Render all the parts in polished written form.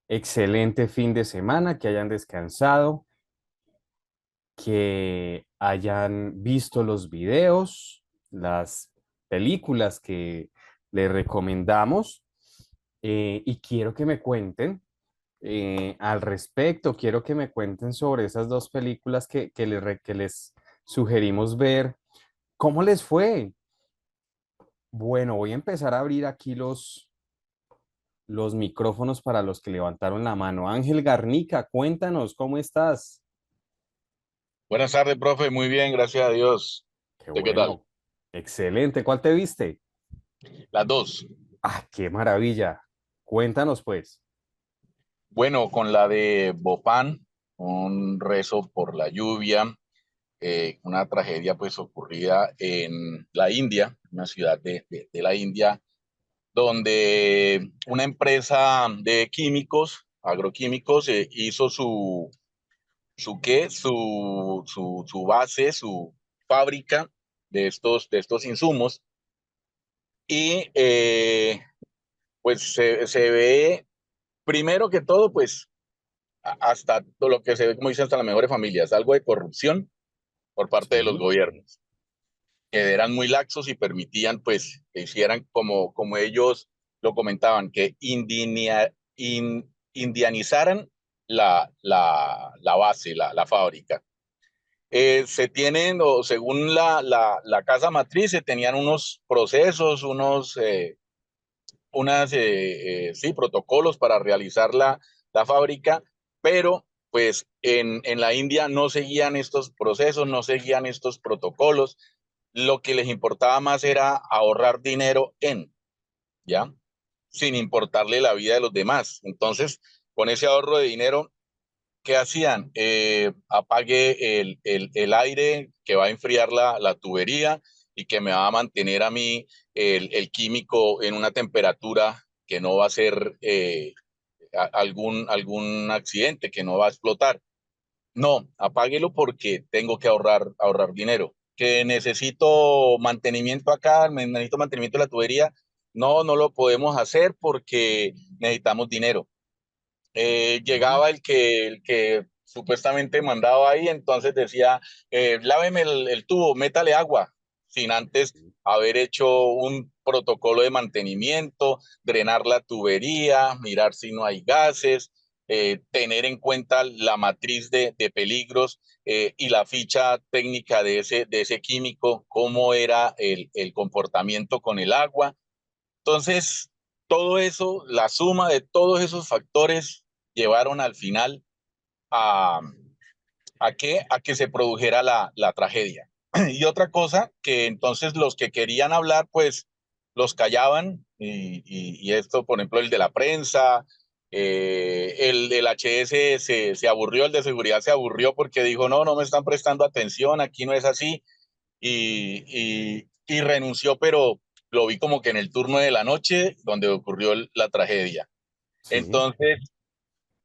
excelente fin de semana, que hayan descansado, que hayan visto los videos, las películas que les recomendamos. Y quiero que me cuenten al respecto, quiero que me cuenten sobre esas dos películas que les sugerimos ver. ¿Cómo les fue? Bueno, voy a empezar a abrir aquí los micrófonos para los que levantaron la mano. Ángel Garnica, cuéntanos, ¿cómo estás? Buenas tardes, profe. Muy bien, gracias a Dios. Qué ¿De qué tal? bueno, excelente. ¿Cuál te viste? Las dos. Ah, qué maravilla. Cuéntanos, pues. Bueno, con la de Bopán, un rezo por la lluvia, una tragedia pues ocurrida en la India, una ciudad de la India, donde una empresa de químicos, agroquímicos, hizo su base, su fábrica de estos insumos y pues se ve. Primero que todo, pues hasta todo lo que se ve, como dicen, hasta las mejores familias, algo de corrupción por parte de los Sí, gobiernos, que eran muy laxos y permitían, pues, que hicieran como ellos lo comentaban, que indianizaran la base, la fábrica. Se tienen, o según la casa matriz, se tenían unos procesos, sí, protocolos para realizar la fábrica, pero pues en la India no seguían estos procesos, no seguían estos protocolos. Lo que les importaba más era ahorrar dinero ¿ya? Sin importarle la vida de los demás. Entonces, con ese ahorro de dinero, ¿qué hacían? Apague el aire que va a enfriar la tubería y que me va a mantener a mí el químico en una temperatura que no va a ser algún accidente, que no va a explotar. No, apáguelo porque tengo que ahorrar dinero. Que necesito mantenimiento acá, necesito mantenimiento de la tubería. No, no lo podemos hacer porque necesitamos dinero. sí, Llegaba el que supuestamente mandaba ahí, entonces decía, láveme el tubo, métale agua, sin antes sí. haber hecho un protocolo de mantenimiento, drenar la tubería, mirar si no hay gases, tener en cuenta la matriz de peligros y la ficha técnica de ese químico, cómo era el comportamiento con el agua. Entonces, todo eso, la suma de todos esos factores llevaron al final a, a que se produjera la tragedia. Y otra cosa, que entonces los que querían hablar, pues los callaban, y esto, por ejemplo, el de la prensa, el del HS se aburrió, el de seguridad se aburrió porque dijo, no, no me están prestando atención, aquí no es así, y renunció, pero lo vi como que en el turno de la noche donde ocurrió la tragedia. Sí. Entonces,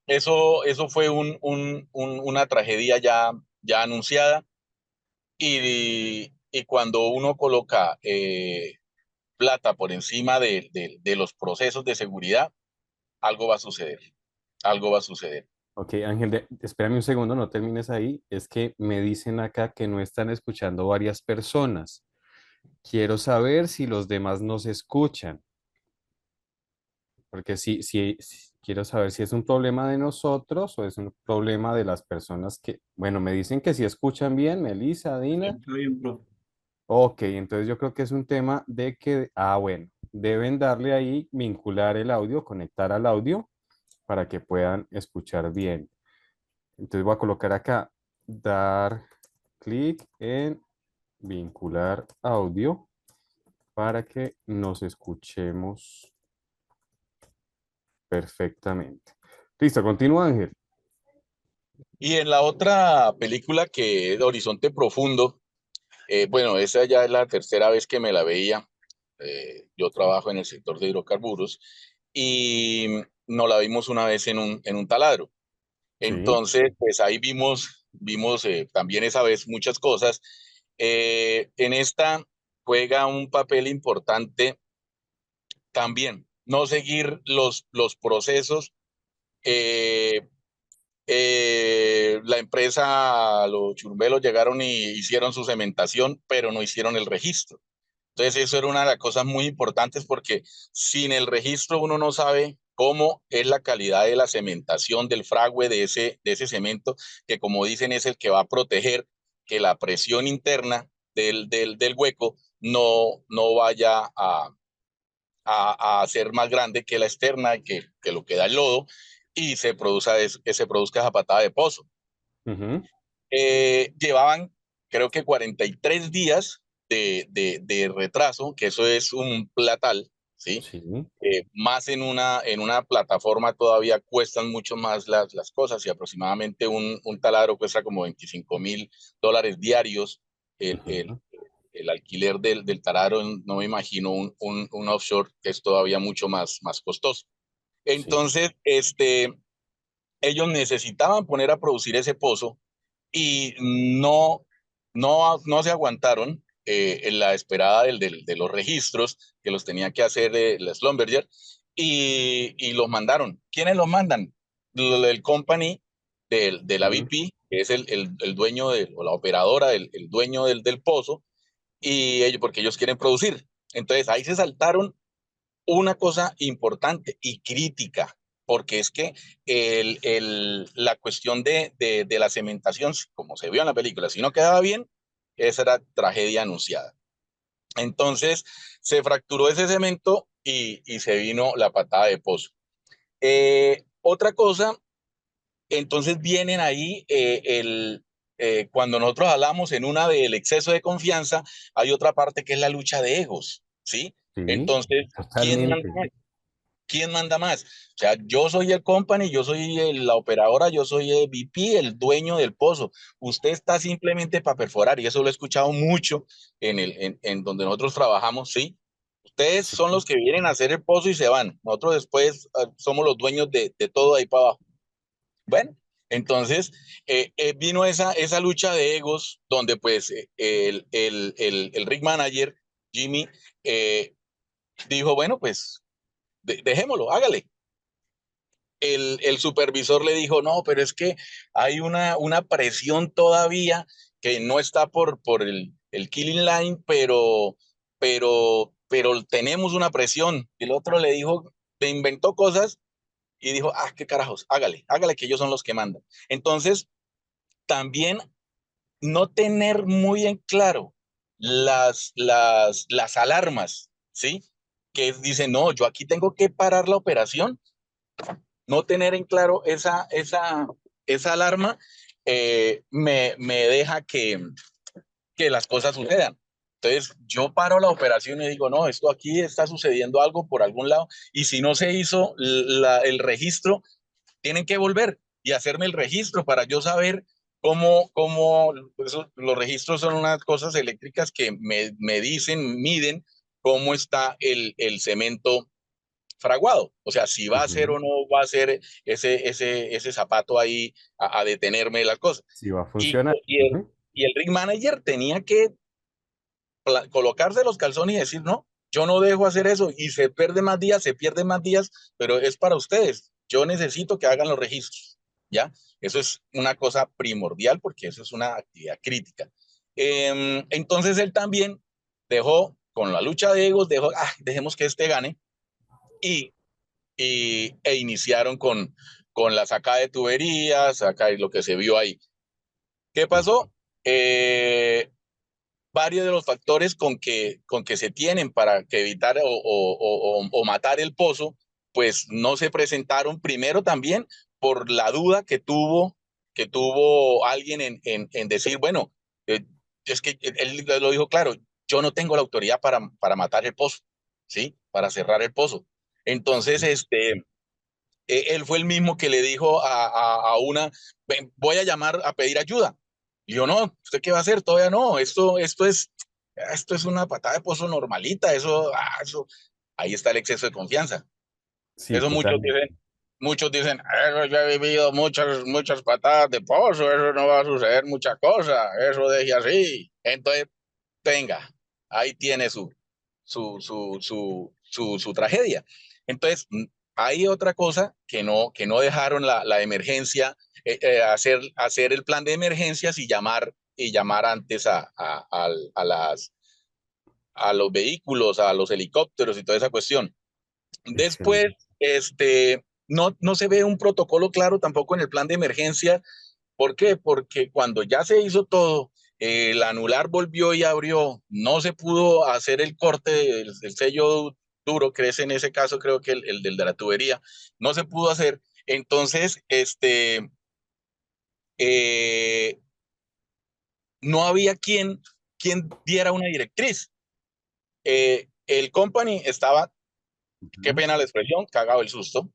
eso fue una tragedia ya anunciada y cuando uno coloca plata por encima de los procesos de seguridad, algo va a suceder, algo va a suceder. Ok, Ángel, espérame un segundo, no termines ahí. Es que me dicen acá que no están escuchando varias personas. Quiero saber si los demás nos escuchan, porque quiero saber si es un problema de nosotros o es un problema de las personas que, bueno, me dicen que si escuchan bien, Melissa, Dina. Está bien, profe. Ok, entonces yo creo que es un tema de que, bueno, deben darle ahí, vincular el audio, conectar al audio para que puedan escuchar bien. Entonces voy a colocar acá, dar clic en vincular audio para que nos escuchemos perfectamente. Listo, continúa Ángel. Y en la otra película que es Horizonte Profundo, bueno, esa ya es la tercera vez que me la veía. Yo trabajo en el sector de hidrocarburos y nos la vimos una vez en un taladro. Sí, Entonces, pues ahí vimos también esa vez muchas cosas. En esta juega un papel importante también, no seguir los procesos Eh, la empresa, los churumbelos llegaron y hicieron su cementación, pero no hicieron el registro. Entonces eso era una de las cosas muy importantes porque sin el registro uno no sabe cómo es la calidad de la cementación del fragüe de ese cemento, que como dicen es el que va a proteger que la presión interna del hueco no vaya a ser más grande que la externa, que lo que da el lodo, y que se produzca esa patada de pozo. Ujú. Llevaban, creo que 43 días de retraso, que eso es un platal, ¿sí? Sí, Más en una plataforma todavía cuestan mucho más las cosas y aproximadamente un taladro cuesta como $25,000 diarios. El, el, ujú, el alquiler del taladro, no me imagino un offshore que es todavía mucho más costoso. sí, Entonces, ellos necesitaban poner a producir ese pozo y no se aguantaron en la esperada de los registros que los tenía que hacer la Schlumberger y los mandaron. ¿Quiénes los mandan? El company de la ujú, BP, que es el dueño o la operadora, el dueño del pozo, y ellos, porque ellos quieren producir. Entonces ahí se saltaron una cosa importante y crítica, porque es que la cuestión de la cementación, como se vio en la película, si no quedaba bien, esa era tragedia anunciada. Entonces se fracturó ese cemento y se vino la patada de pozo. Otra cosa, entonces vienen ahí cuando nosotros hablamos en una del exceso de confianza, hay otra parte que es la lucha de egos, ¿sí? sí, Entonces, ¿quién manda totalmente. más? ¿Quién manda más? O sea, yo soy el company, yo soy la operadora, yo soy el VP, el dueño del pozo. Usted está simplemente para perforar, y eso lo he escuchado mucho en donde nosotros trabajamos, ¿sí? Ustedes Sí, son los que vienen a hacer el pozo y se van. Nosotros después somos los dueños de todo ahí para abajo. Bueno, entonces vino esa lucha de egos donde pues el rig manager, Jimmy, eh, dijo, bueno, pues dejémoslo, hágale. El supervisor le dijo, no, pero es que hay una presión todavía que no está por el killing line, pero tenemos una presión. Y el otro le dijo, te inventó cosas y dijo, ah, qué carajos, hágale que ellos son los que mandan. Entonces, también no tener muy en claro las alarmas, ¿sí? Que dicen, no, yo aquí tengo que parar la operación, no tener en claro esa alarma me deja que las cosas sucedan. Entonces, yo paro la operación y digo, no, esto aquí está sucediendo algo por algún lado, y si no se hizo el registro, tienen que volver y hacerme el registro para yo saber los registros son unas cosas eléctricas que me dicen, miden cómo está el cemento fraguado. O sea, si va a ser ujú. o no va a ser ese zapato ahí a detenerme las cosas. Sí, va a Y, funcionar. y, el, Ujú. y el ring manager tenía que colocarse los calzones y decir, no, yo no dejo hacer eso y se pierden más días, pero es para ustedes. Yo necesito que hagan los registros, ¿ya? Eso es una cosa primordial porque eso es una actividad crítica. Entonces él también dejó, con la lucha de egos, dejemos que este gane y, e iniciaron con la sacada de tuberías, acá lo que se vio ahí. ¿Qué Ujú. pasó? Varios de los factores con que se tienen para que evitar o matar el pozo, pues no se presentaron primero también por la duda que tuvo alguien en decir, bueno, eh, es que él lo dijo claro, yo no tengo la autoridad para matar el pozo, ¿sí? Para cerrar el pozo. Entonces, Sí. él fue el mismo que le dijo a una, voy a llamar a pedir ayuda. Y yo, no, ¿usted qué va a hacer? Todavía no, esto es una patada de pozo normalita, eso, ahí está el exceso de confianza. Sí, Eso totalmente. muchos dicen, "Eso yo he vivido muchas patadas de pozo, eso no va a suceder mucha cosa, eso deje así. Entonces, venga, ahí tiene su tragedia. Entonces, hay otra cosa que no dejaron la emergencia, hacer el plan de emergencias y llamar antes a los vehículos, a los helicópteros y toda esa cuestión. Después, Excelente. no se ve un protocolo claro tampoco en el plan de emergencia. ¿Por qué? Porque cuando ya se hizo todo, el anular volvió y abrió, no se pudo hacer el corte, el sello duro, que es en ese caso creo que el del de la tubería, no se pudo hacer. Entonces, eh, no había quien diera una directriz. El company estaba, qué Ujú. pena la expresión, cagado el susto.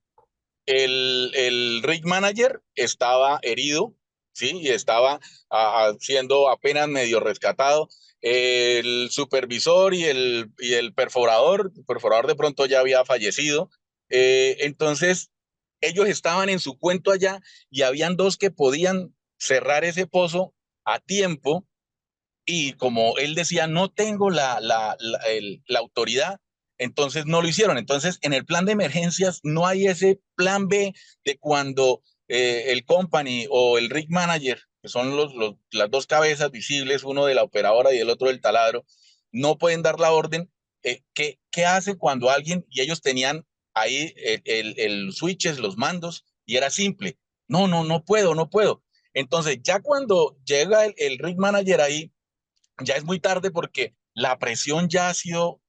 El rig manager estaba herido, ¿sí? Y estaba siendo apenas medio rescatado. El supervisor y el perforador de pronto ya había fallecido. Entonces, ellos estaban en su cuento allá y habían dos que podían cerrar ese pozo a tiempo y como él decía, no tengo la autoridad, entonces no lo hicieron. Entonces, en el plan de emergencias no hay ese plan B de cuando el company o el rig manager, que son las dos cabezas visibles, uno de la operadora y el otro del taladro, no pueden dar la orden. ¿Qué hace cuando alguien, y ellos tenían ahí el switches, los mandos, y era simple? No puedo, no puedo. Entonces, ya cuando llega el rig manager ahí, ya es muy tarde porque la presión ya ha sido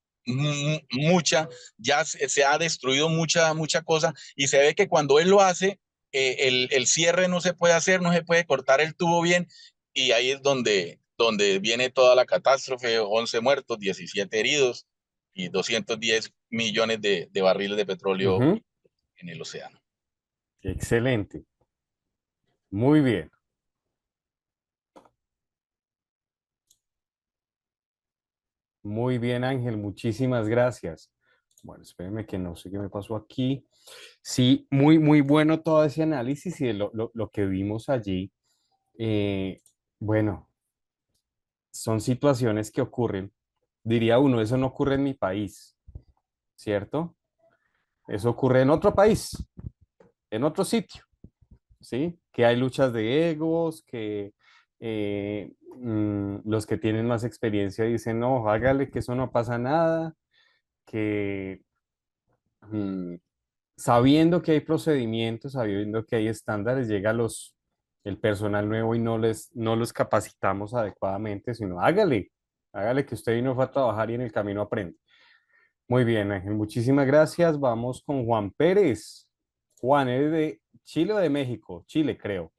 mucha, ya se ha destruido mucha cosa y se ve que cuando él lo hace, el cierre no se puede hacer, no se puede cortar el tubo bien y ahí es donde viene toda la catástrofe, 11 muertos, 17 heridos y 210 millones de barriles de petróleo Ujú. en el océano. Excelente. Muy bien. Muy bien, Ángel. Muchísimas gracias. Bueno, espérenme que no sé qué me pasó aquí. Sí, muy bueno todo ese análisis y de lo que vimos allí. Eh, bueno, son situaciones que ocurren. Diría uno, eso no ocurre en mi país, ¿cierto? Eso ocurre en otro país, en otro sitio, ¿sí? Que hay luchas de egos, que los que tienen más experiencia dicen, no, hágale que eso no pasa nada, que mm, sabiendo que hay procedimientos, sabiendo que hay estándares, llega el personal nuevo y no los capacitamos adecuadamente, sino hágale que usted vino fue a trabajar y en el camino aprende. Muy bien, Ángel, muchísimas gracias. Vamos con Juan Pérez. Juan, ¿eres de Chile o de México? Chile, creo.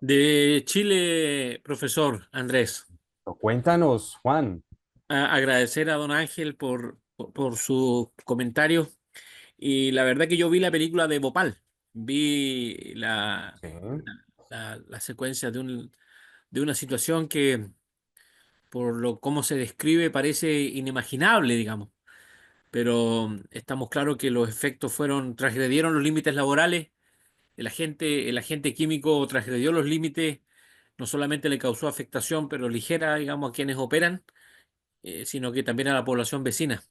De Chile, profesor Andrés, Cuéntanos, Juan. agradecer a don Ángel por su comentario. Y la verdad que yo vi la película de Bhopal, vi Sí, la secuencia de una situación que, por lo cómo se describe, parece inimaginable, digamos. Pero estamos claros que los efectos transgredieron los límites laborales. El agente químico transgredió los límites, no solamente le causó afectación, pero ligera, digamos, a quienes operan, sino que también a la población vecina.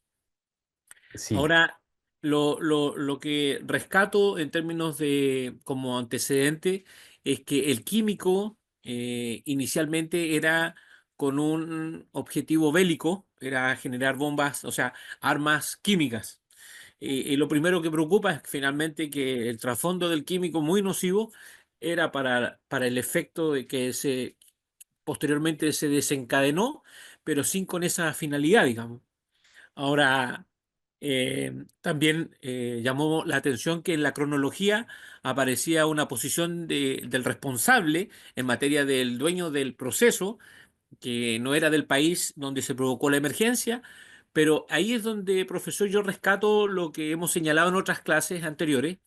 sí, Ahora, lo que rescato en términos de como antecedente es que el químico inicialmente era con un objetivo bélico, era generar bombas, o sea, armas químicas. Y lo primero que preocupa es finalmente que el trasfondo del químico muy nocivo era para el efecto de que posteriormente se desencadenó, pero sin con esa finalidad, digamos. Ahora, también llamó la atención que en la cronología aparecía una posición del responsable en materia del dueño del proceso, que no era del país donde se provocó la emergencia, pero ahí es donde, profesor, yo rescato lo que hemos señalado en otras clases anteriores,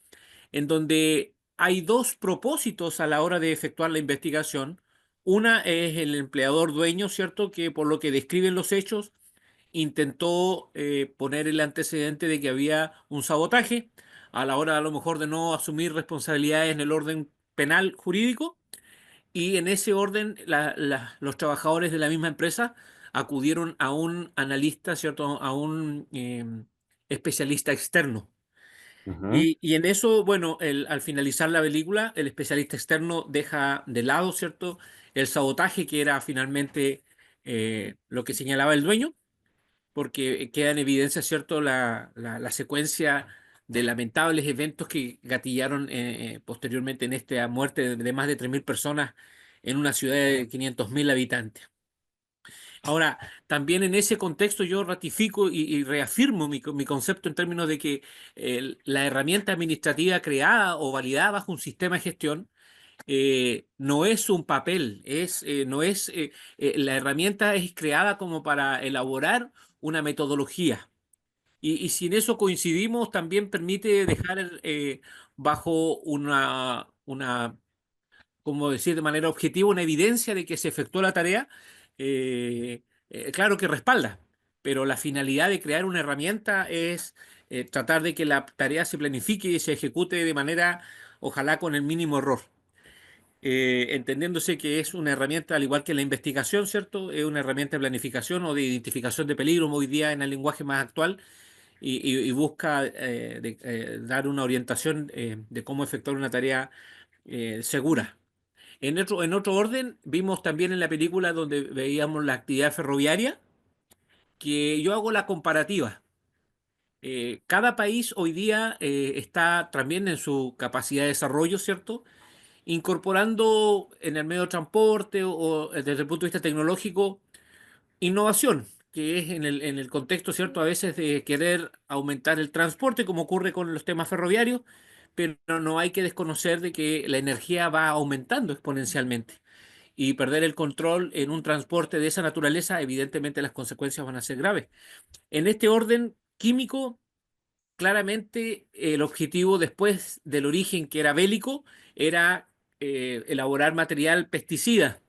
en donde hay dos propósitos a la hora de efectuar la investigación. Una es el empleador dueño, ¿cierto? Que por lo que describen los hechos, intentó poner el antecedente de que había un sabotaje a la hora a lo mejor de no asumir responsabilidades en el orden penal jurídico y en ese orden los trabajadores de la misma empresa acudieron a un analista, ¿cierto? A un especialista externo. Ujú, Y en eso, bueno, al finalizar la película, el especialista externo deja de lado, ¿cierto?, el sabotaje que era finalmente lo que señalaba el dueño, porque queda en evidencia, ¿cierto?, la secuencia de lamentables eventos que gatillaron posteriormente en esta muerte de más de 3.000 personas en una ciudad de 500.000 habitantes. Ahora, también en ese contexto yo ratifico y reafirmo mi concepto en términos de que la herramienta administrativa creada o validada bajo un sistema de gestión no es un papel, no es, la herramienta es creada como para elaborar una metodología. Y si en eso coincidimos, también permite dejar bajo como decir de manera objetiva, una evidencia de que se efectuó la tarea, claro que respalda, pero la finalidad de crear una herramienta es tratar de que la tarea se planifique y se ejecute de manera, ojalá con el mínimo error. Entendiéndose que es una herramienta, al igual que la investigación, ¿cierto? Es una herramienta de planificación o de identificación de peligros hoy día en el lenguaje más actual y busca dar una orientación de cómo efectuar una tarea segura. En otro orden, vimos también en la película donde veíamos la actividad ferroviaria, que yo hago la comparativa. Cada país hoy día está también en su capacidad de desarrollo, ¿cierto?, incorporando en el medio de transporte o desde el punto de vista tecnológico innovación, que es en el contexto, ¿cierto?, a veces de querer aumentar el transporte, como ocurre con los temas ferroviarios, pero no hay que desconocer de que la energía va aumentando exponencialmente y perder el control en un transporte de esa naturaleza, evidentemente las consecuencias van a ser graves. En este orden químico, claramente el objetivo después del origen que era bélico era elaborar material pesticida.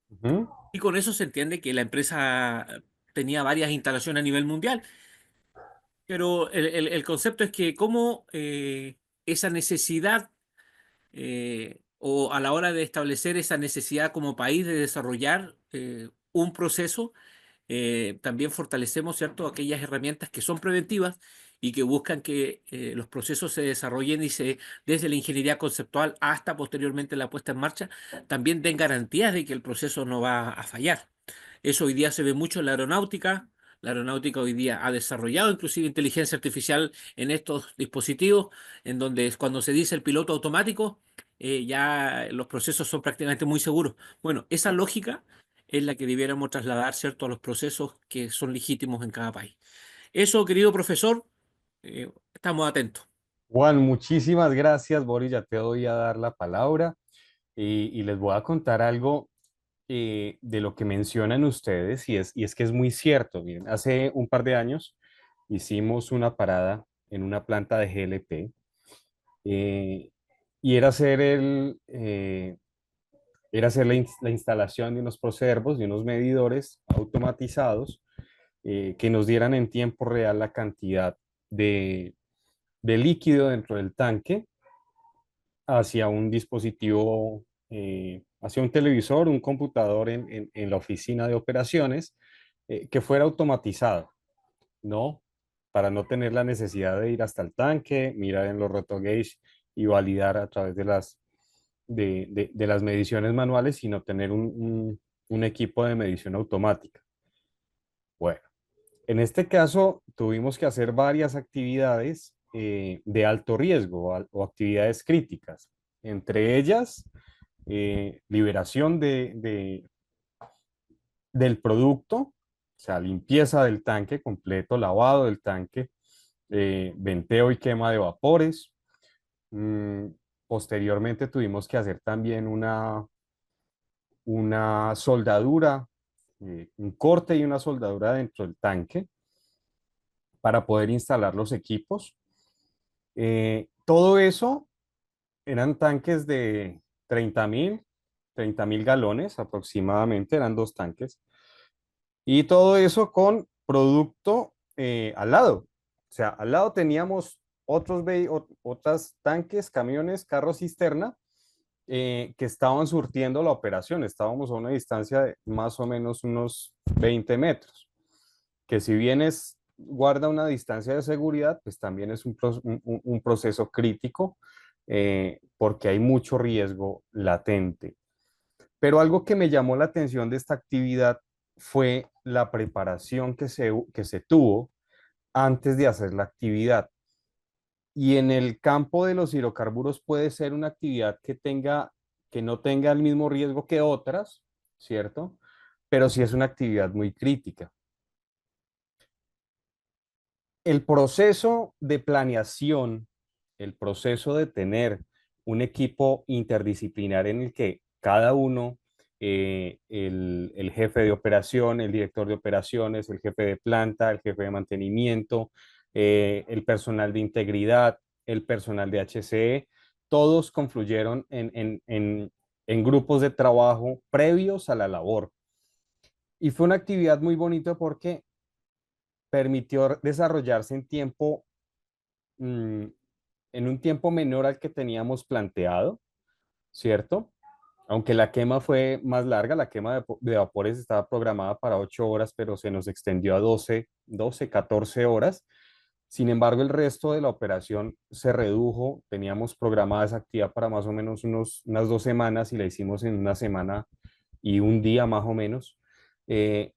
ujú. Y con eso se entiende que la empresa tenía varias instalaciones a nivel mundial. Pero el concepto es que cómo esa necesidad o a la hora de establecer esa necesidad como país de desarrollar un proceso, también fortalecemos, ¿cierto?, aquellas herramientas que son preventivas y que buscan que los procesos se desarrollen desde la ingeniería conceptual hasta posteriormente la puesta en marcha, también den garantías de que el proceso no va a fallar. Eso hoy día se ve mucho en la aeronáutica. La aeronáutica hoy día ha desarrollado inclusive inteligencia artificial en estos dispositivos, en donde cuando se dice el piloto automático, ya los procesos son prácticamente muy seguros. Bueno, esa lógica es la que debiéramos trasladar, ¿cierto?, a los procesos que son legítimos en cada país. Eso, querido profesor, estamos atentos. Juan, muchísimas gracias, Boris. Ya te voy a dar la palabra y les voy a contar algo de lo que mencionan ustedes y es que es muy cierto. Miren, hace un par de años hicimos una parada en una planta de GLP eh, y era hacer la instalación de unos proservos, de unos medidores automatizados que nos dieran en tiempo real la cantidad de líquido dentro del tanque hacia un dispositivo, hacia un televisor, un computador en la oficina de operaciones, que fuera automatizado, ¿no? Para no tener la necesidad de ir hasta el tanque, mirar en los rotogauge y validar a través de las mediciones manuales, sino tener un equipo de medición automática. Bueno, en este caso tuvimos que hacer varias actividades de alto riesgo o actividades críticas, entre ellas liberación del producto, o sea, limpieza del tanque completo, lavado del tanque, venteo y quema de vapores. Mm, Posteriormente tuvimos que hacer también una soldadura, un corte y una soldadura dentro del tanque para poder instalar los equipos. Todo eso eran tanques de 30.000 galones aproximadamente, eran dos tanques. Y todo eso con producto al lado. O sea, al lado teníamos otros tanques, camiones, carros cisterna que estaban surtiendo la operación. Estábamos a una distancia de más o menos unos 20 metros, que si bien es guarda una distancia de seguridad, pues también es un proceso crítico porque hay mucho riesgo latente. Pero algo que me llamó la atención de esta actividad fue la preparación que se tuvo antes de hacer la actividad. Y en el campo de los hidrocarburos puede ser una actividad que no tenga el mismo riesgo que otras, ¿cierto? Pero sí es una actividad muy crítica. El proceso de planeación, el proceso de tener un equipo interdisciplinar en el que cada uno, el jefe de operación, el director de operaciones, el jefe de planta, el jefe de mantenimiento, el personal de integridad, el personal de HCE, todos confluyeron en grupos de trabajo previos a la labor. Y fue una actividad muy bonita porque permitió desarrollarse mm, en un tiempo menor al que teníamos planteado, ¿cierto? Aunque la quema fue más larga, la quema de vapores estaba programada para 8 horas, pero se nos extendió a 14 horas. Sin embargo, el resto de la operación se redujo. Teníamos programada esa actividad para más o menos unas 2 semanas y la hicimos en una semana y un día más o menos, eh,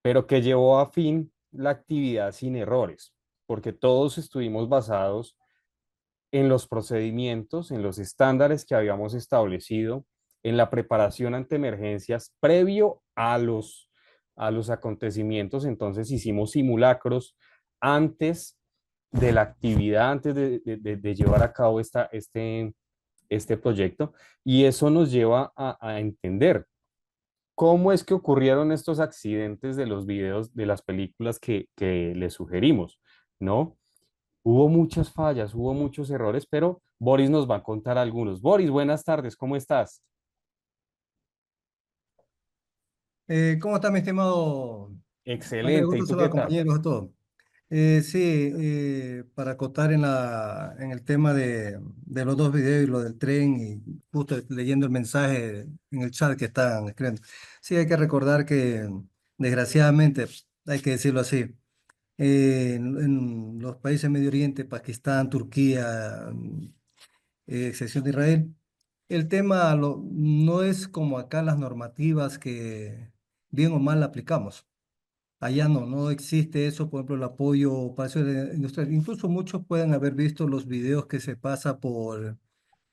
pero que llevó a fin la actividad sin errores, porque todos estuvimos basados en los procedimientos, en los estándares que habíamos establecido, en la preparación ante emergencias previo a los acontecimientos. Entonces hicimos simulacros antes de la actividad, antes de llevar a cabo este proyecto. Y eso nos lleva a entender cómo es que ocurrieron estos accidentes de los videos, de las películas que le sugerimos, ¿no? Hubo muchas fallas, hubo muchos errores, pero Boris nos va a contar algunos. Boris, buenas tardes, ¿cómo estás? ¿Cómo está mi estimado Andrés? Excelente, ¿y Gusto tú qué saludar, tal? compañeros, a todos. Sí, para acotar en el tema de los dos videos y lo del tren, y justo leyendo el mensaje en el chat que están escribiendo. Sí, hay que recordar que, desgraciadamente, hay que decirlo así, en los países Medio Oriente, Pakistán, Turquía, excepción de Israel, el tema no es como acá las normativas que bien o mal aplicamos. Allá no existe eso, por ejemplo, el apoyo para eso de industrial. Incluso muchos pueden haber visto los videos que se pasa por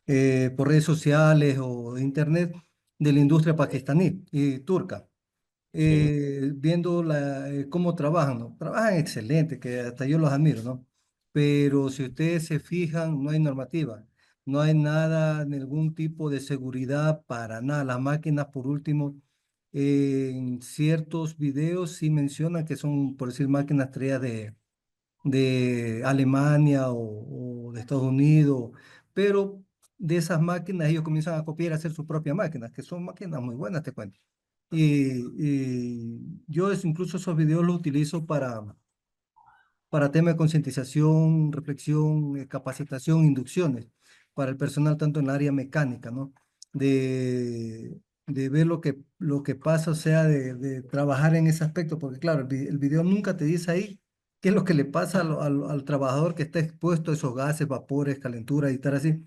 redes sociales o internet de la industria pakistaní y turca, Sí, viendo cómo trabajan, ¿no? Trabajan excelente, que hasta yo los admiro, ¿no? Pero si ustedes se fijan, no hay normativa, no hay nada, ningún tipo de seguridad para nada. Las máquinas, por último, en ciertos videos sí mencionan que son, por decir, máquinas traídas de Alemania o de Estados Unidos, pero de esas máquinas ellos comienzan a copiar y hacer sus propias máquinas, que son máquinas muy buenas, te cuento. Y yo incluso esos videos los utilizo para temas de concientización, reflexión, capacitación, inducciones para el personal tanto en el área mecánica, ¿no? De ver lo que pasa, o sea, de trabajar en ese aspecto, porque claro, el video nunca te dice ahí qué es lo que le pasa al trabajador que está expuesto a esos gases, vapores, calentura y tal así,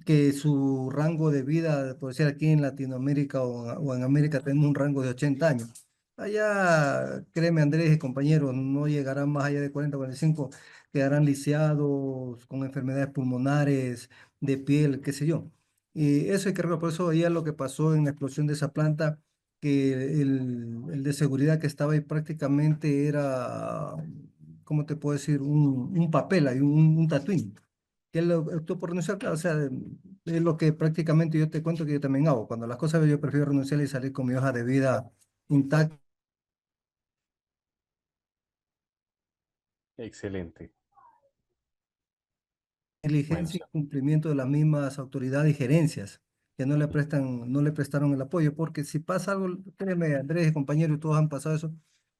que su rango de vida, por decir aquí en Latinoamérica o en América, tenemos un rango de 80 años. Allá, créeme Andrés y compañeros, no llegarán más allá de 40, 45, quedarán lisiados con enfermedades pulmonares, de piel, qué sé yo. Y eso hay que recordar, por eso allá lo que pasó en la explosión de esa planta, que el de seguridad que estaba ahí prácticamente era, ¿cómo te puedo decir? Un papel, hay un tatuín que él optó por renunciar, claro, o sea, es lo que prácticamente yo te cuento que yo también hago. Cuando las cosas yo prefiero renunciar y salir con mi hoja de vida intacta, excelente. Bueno, diligencia y cumplimiento de las mismas autoridades y gerencias que no le prestaron el apoyo, porque si pasa algo, créeme, Andrés, compañeros, todos han pasado eso,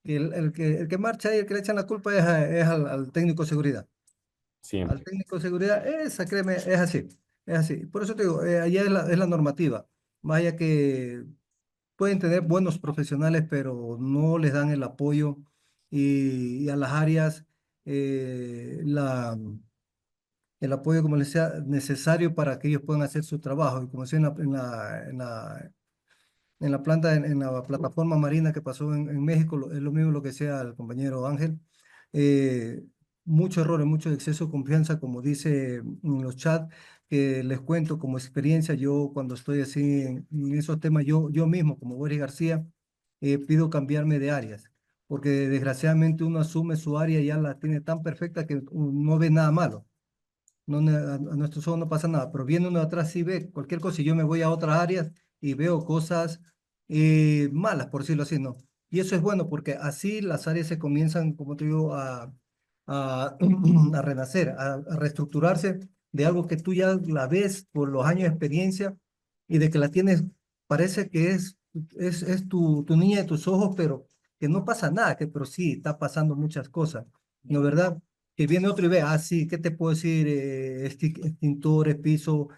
que el que marcha y el que le echan la culpa es al técnico de seguridad. Al siempre. técnico de seguridad, esa, créeme, es así, es así. Por eso te digo, allá es la normativa. Vaya que pueden tener buenos profesionales, pero no les dan el apoyo y a las áreas el apoyo, como les sea, necesario para que ellos puedan hacer su trabajo. Y como decía en la planta, en la plataforma marina que pasó en México, es lo mismo lo que decía el compañero Ángel. Eh, Muchos errores, mucho exceso de confianza, como dice en los chats, que les cuento como experiencia. Yo cuando estoy así en esos temas, yo mismo, como Boris García, pido cambiarme de áreas, porque desgraciadamente uno asume su área y ya la tiene tan perfecta que no ve nada malo. No, a nuestros ojos no pasa nada, pero viene uno de atrás sí ve cualquier cosa y yo me voy a otras áreas y veo cosas malas, por decirlo así, ¿no? Y eso es bueno porque así las áreas se comienzan, como te digo, a, a renacer, a reestructurarse de algo que tú ya la ves por los años de experiencia y de que la tienes, parece que es tu niña de tus ojos, pero que no pasa nada, pero sí, está pasando muchas cosas, ¿no verdad? Que viene otro y ve, ah, sí, ¿qué te puedo decir? Extintores, piso,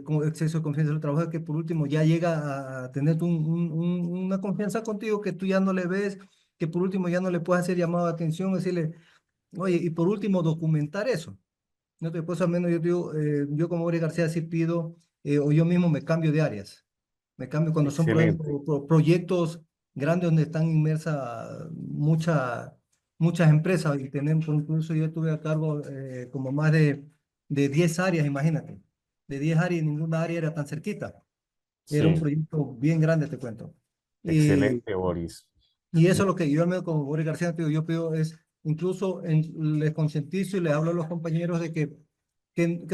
con exceso de confianza en el trabajo, que por último ya llega a tener una confianza contigo que tú ya no le ves, que por último ya no le puedes hacer llamado de atención, decirle, oye, y por último documentar eso. No te puedo al menos yo digo, yo como Ori García sí pido, o yo mismo me cambio de áreas. Me cambio cuando son, por Excelente. ejemplo, proyectos grandes donde están inmersas muchas empresas y tenemos, incluso yo estuve a cargo como más de 10 áreas, imagínate. De 10 áreas y ninguna área era tan cerquita. Era un Sí, proyecto bien grande, te cuento. Y excelente, Boris. y eso es lo que yo al menos como Boris García pido, yo pido es, incluso les concientizo y les hablo a los compañeros de que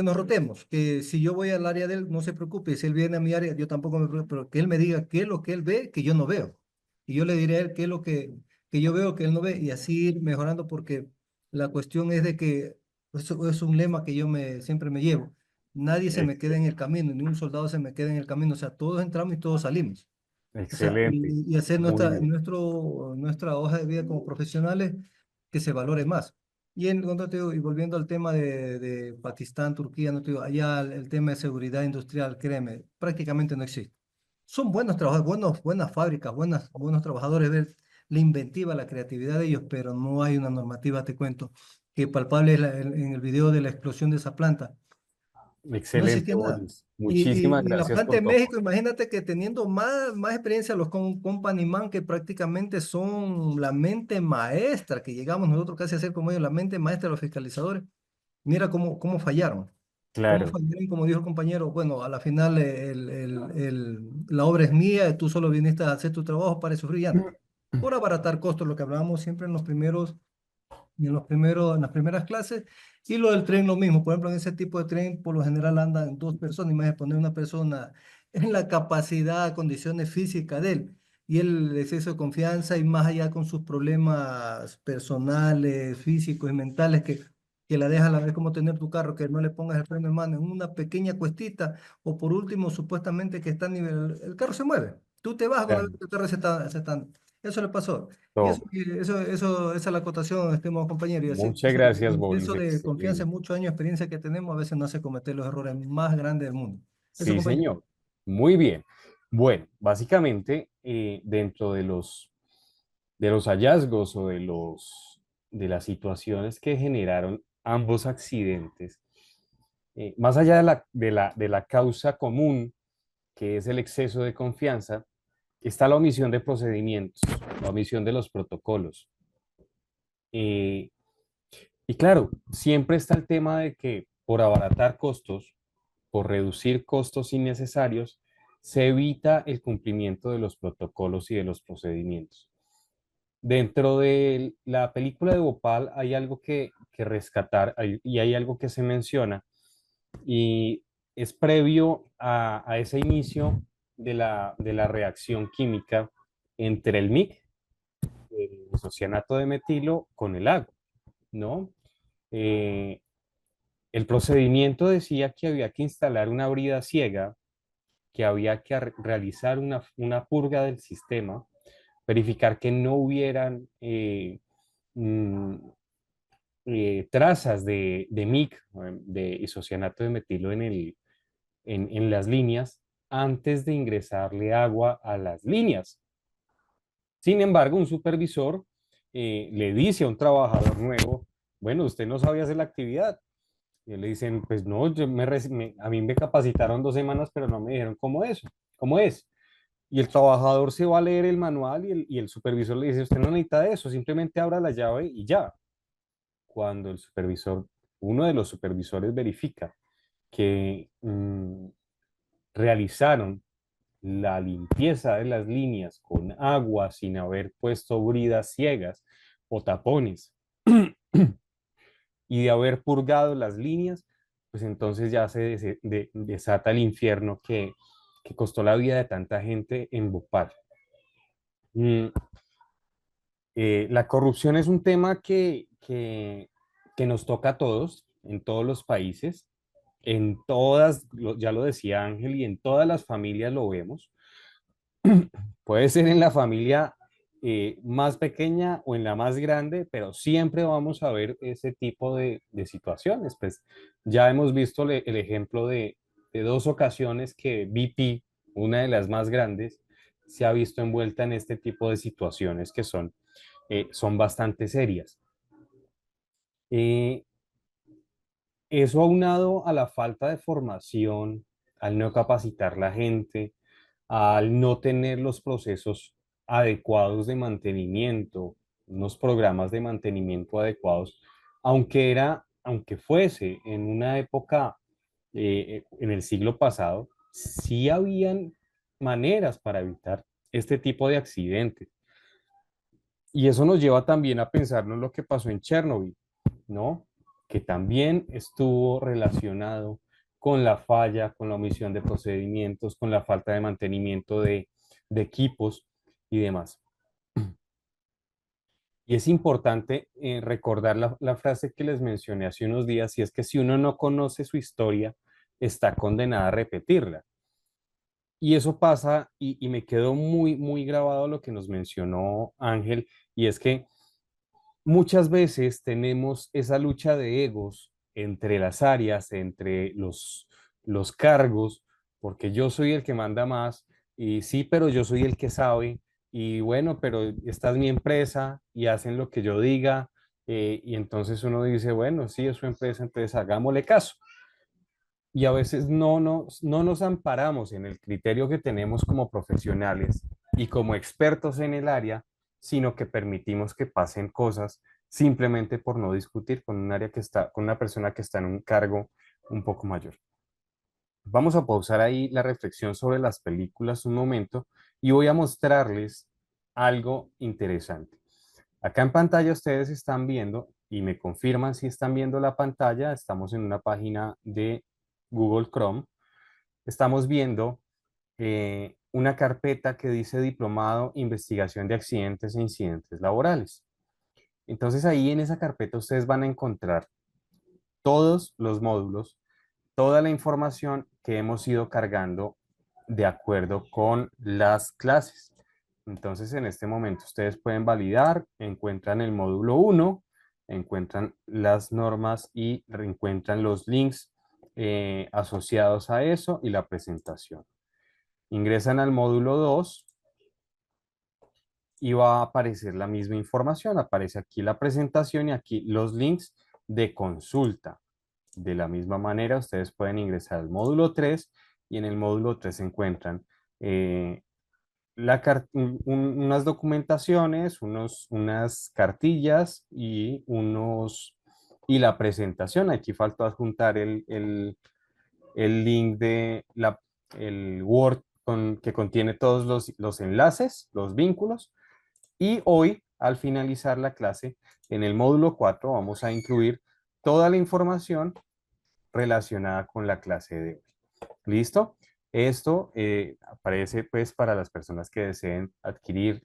nos rotemos, que si yo voy al área de él, no se preocupe, si él viene a mi área, yo tampoco me preocupo, pero que él me diga qué es lo que él ve que yo no veo. Y yo le diré a él qué es lo que yo veo que él no ve y así ir mejorando porque la cuestión es de que eso es un lema que siempre me llevo. Nadie se me queda Ex- en el camino, ni un soldado se me queda en el camino, o sea, todos entramos y todos salimos. O sea, Excelente. y hacer Muy bien. nuestra hoja de vida como profesionales que se valore más. Cuando te digo, y volviendo al tema de Pakistán, Turquía, no te digo, allá el tema de seguridad industrial, créeme, prácticamente no existe. Son buenos trabajadores, buenas fábricas, buenos trabajadores, ver la inventiva, la creatividad de ellos, pero no hay una normativa, te cuento, que palpable es en el video de la explosión de esa planta. No Excelente, existía nada. Boris. Muchísimas Y la gracias planta por de tu México, aporte. imagínate que teniendo más experiencia los Company Man, que prácticamente son la mente maestra, que llegamos nosotros casi a ser como ellos, la mente maestra de los fiscalizadores. Mira cómo fallaron. Cómo Claro, fallaron, como dijo el compañero, bueno, a la final la obra es mía, tú solo viniste a hacer tu trabajo para sufrir y ándate. Por abaratar costos, lo que hablábamos siempre en las primeras clases. Y lo del tren, lo mismo. Por ejemplo, en ese tipo de tren, por lo general andan dos personas. Imagínate poner una persona en la capacidad, condiciones físicas de él. Y el exceso de confianza y más allá con sus problemas personales, físicos y mentales que la deja a la vez como tener tu carro, que no le pongas el freno en mano en una pequeña cuestita. O por último, supuestamente que está a nivel, el carro se mueve. Tú te vas cuando ves claro. que el carro se está. Eso le pasó. Y Toma. esa es la acotación, estimado compañero. Y así, Muchas gracias, el Boris. exceso de confianza Excelente. en muchos años de experiencia que tenemos a veces nos hace cometer los errores más grandes del mundo. Eso, Sí, compañero. señor. Muy bien. Bueno, básicamente, dentro de los hallazgos o de las situaciones que generaron ambos accidentes, más allá de la causa común, que es el exceso de confianza, está la omisión de procedimientos, la omisión de los protocolos. Eh, y claro, siempre está el tema de que por abaratar costos, por reducir costos innecesarios, se evita el cumplimiento de los protocolos y de los procedimientos. Dentro de la película de Bhopal hay algo que rescatar y hay algo que se menciona y es previo a ese inicio de la reacción química entre el MIC, el isocianato de metilo, con el agua, ¿no? Eh, el procedimiento decía que había que instalar una brida ciega, que había que realizar una purga del sistema, verificar que no hubieran mm, trazas de MIC, de isocianato de metilo en las líneas, antes de ingresarle agua a las líneas. Sin embargo, un supervisor le dice a un trabajador nuevo, bueno, usted no sabía hacer la actividad. Y él le dicen, pues no, a mí me capacitaron 2 semanas, pero no me dijeron cómo es. Y el trabajador se va a leer el manual y el supervisor le dice, usted no necesita eso, simplemente abra la llave y ya. Cuando el supervisor, uno de los supervisores verifica que realizaron la limpieza de las líneas con agua sin haber puesto bridas ciegas o tapones y de haber purgado las líneas, pues entonces ya se desata el infierno que costó la vida de tanta gente en Bhopal. Mm, la corrupción es un tema que nos toca a todos, en todos los países, en todas, ya lo decía Ángel, y en todas las familias lo vemos. Puede ser en la familia más pequeña o en la más grande, pero siempre vamos a ver ese tipo de situaciones. Pues ya hemos visto el ejemplo de 2 ocasiones que BP, una de las más grandes, se ha visto envuelta en este tipo de situaciones que son bastante serias. Eh, Eso aunado a la falta de formación, al no capacitar la gente, al no tener los procesos adecuados de mantenimiento, unos programas de mantenimiento adecuados, aunque fuese en una época, en el siglo pasado, sí habían maneras para evitar este tipo de accidentes. Y eso nos lleva también a pensarnos lo que pasó en Chernobyl, ¿no? Que también estuvo relacionado con la falla, con la omisión de procedimientos, con la falta de mantenimiento de equipos y demás. Y es importante recordar la frase que les mencioné hace unos días, y es que si uno no conoce su historia, está condenada a repetirla. Y eso pasa, y me quedó muy, muy grabado lo que nos mencionó Ángel, y es que muchas veces tenemos esa lucha de egos entre las áreas, entre los cargos, porque yo soy el que manda más y sí, pero yo soy el que sabe y bueno, pero esta es mi empresa y hacen lo que yo diga y entonces uno dice, bueno, sí, es su empresa, entonces hagámosle caso. Y a veces no nos amparamos en el criterio que tenemos como profesionales y como expertos en el área, sino que permitimos que pasen cosas simplemente por no discutir con un área que está, con una persona que está en un cargo un poco mayor. Vamos a pausar ahí la reflexión sobre las películas un momento y voy a mostrarles algo interesante. Acá en pantalla ustedes están viendo y me confirman si están viendo la pantalla. Estamos en una página de Google Chrome. Estamos viendo una carpeta que dice Diplomado Investigación de Accidentes e Incidentes Laborales. Entonces ahí en esa carpeta ustedes van a encontrar todos los módulos, toda la información que hemos ido cargando de acuerdo con las clases. Entonces, en este momento ustedes pueden validar, encuentran el módulo 1, encuentran las normas y encuentran los links asociados a eso y la presentación. Ingresan al módulo 2 y va a aparecer la misma información. Aparece aquí la presentación y aquí los links de consulta. De la misma manera, ustedes pueden ingresar al módulo 3 y en el módulo 3 se encuentran unas documentaciones, unas cartillas y la presentación. Aquí faltó adjuntar el link el Word que contiene todos los enlaces, los vínculos. Y hoy, al finalizar la clase, en el módulo 4 vamos a incluir toda la información relacionada con la clase de hoy. ¿Listo? Esto aparece pues para las personas que deseen adquirir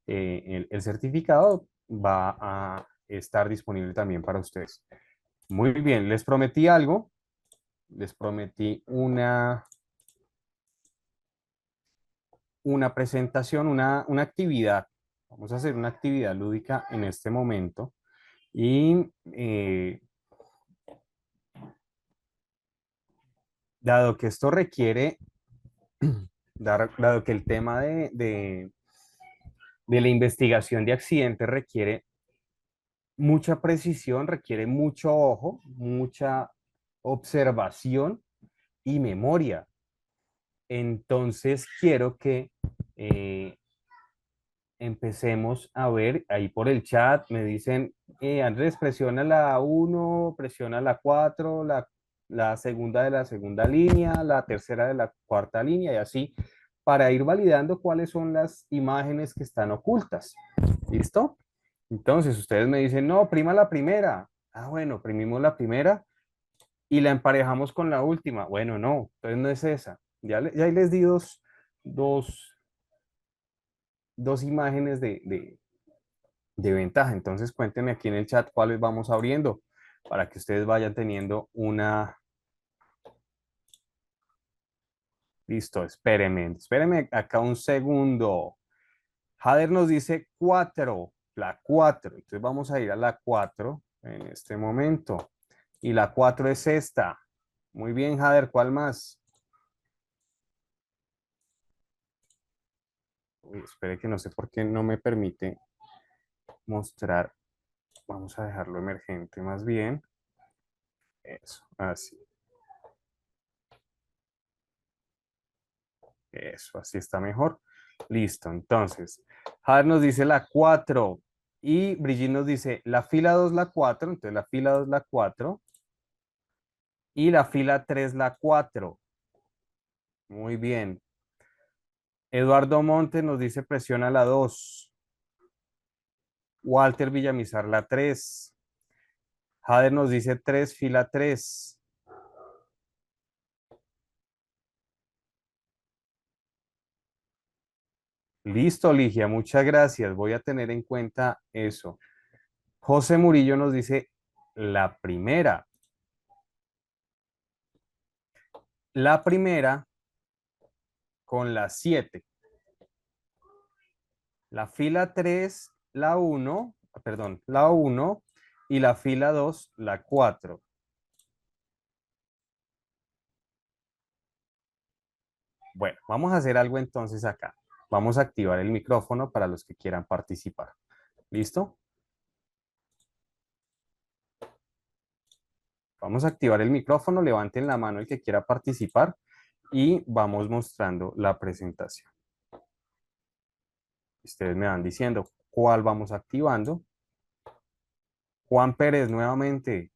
el certificado, va a estar disponible también para ustedes. Muy bien, les prometí algo, les prometí una presentación, una actividad. Vamos a hacer una actividad lúdica en este momento y dado que esto requiere, dado que el tema de la investigación de accidentes requiere mucha precisión, requiere mucho ojo, mucha observación y memoria. Entonces quiero que eh, empecemos a ver ahí por el chat, me dicen, Andrés, presiona la uno, presiona la 4, la segunda de la segunda línea, la tercera de la cuarta línea y así, para ir validando cuáles son las imágenes que están ocultas. ¿Listo? Entonces ustedes me dicen, no, prima la primera. Ah, bueno, primimos la primera y la emparejamos con la última. Bueno, no, entonces no es esa. Ya ahí les di dos, dos imágenes de ventaja. Entonces cuéntenme aquí en el chat cuáles vamos abriendo para que ustedes vayan teniendo una... Listo, espérenme acá un segundo. Jader nos dice 4, la 4. Entonces vamos a ir a la 4 en este momento. Y la 4 es esta. Muy bien, Jader, ¿cuál más? Uy, espere que no sé por qué no me permite mostrar. Vamos a dejarlo emergente más bien. Eso, así. Eso, así está mejor. Listo, entonces, Jader nos dice la 4 y Brigitte nos dice la fila 2 la 4, entonces la fila 2 la 4 y la fila 3 la 4. Muy bien. Eduardo Montes nos dice presiona la 2. Walter Villamizar la 3. Jader nos dice 3, fila 3. Listo, Ligia, muchas gracias. Voy a tener en cuenta eso. José Murillo nos dice la primera. La primera con la 7. La fila 3, la 1, perdón, la 1 y la fila 2, la 4. Bueno, vamos a hacer algo entonces acá. Vamos a activar el micrófono para los que quieran participar. ¿Listo? Vamos a activar el micrófono, levanten la mano el que quiera participar y vamos mostrando la presentación. Ustedes me van diciendo cuál vamos activando. Juan Pérez, nuevamente.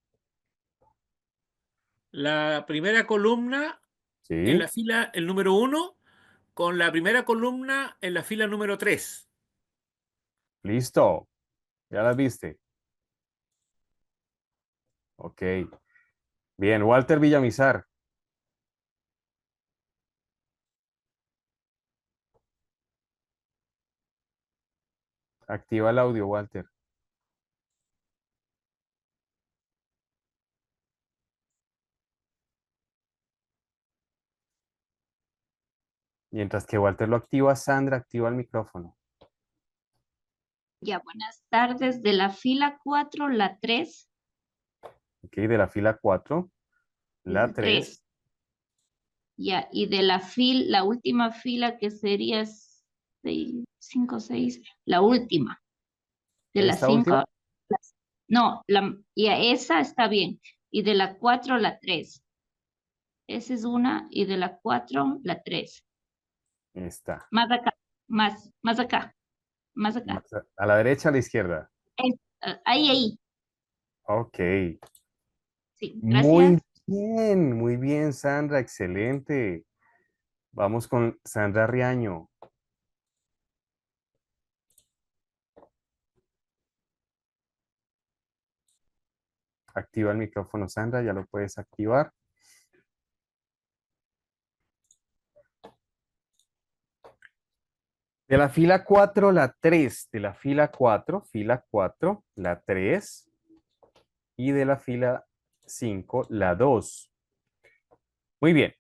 La primera columna en Sí, la fila, el número 1, con la primera columna en la fila número 3. listo. ¿Ya las viste? Ok. Bien, Walter Villamizar. Activa el audio, Walter. Mientras que Walter lo activa, Sandra activa el micrófono. Ya, buenas tardes. De la fila 4, la 3. Ok, de la fila 4, la 3. 3. Ya, y de la última fila que sería 5, 6, la última. De las ¿Esta última? 5, no, ya esa está bien. Y de la 4, la 3. Esa es una, y de la 4, la 3. Está. Más acá, más acá, más acá. A la derecha, a la izquierda. Ahí, Ok. sí, gracias. Muy bien, Sandra, excelente. Vamos con Sandra Riaño. Activa el micrófono, Sandra, ya lo puedes activar. De la fila 4, la 3. De la fila 4, la 3. Y de la fila 5, la 2. Muy bien.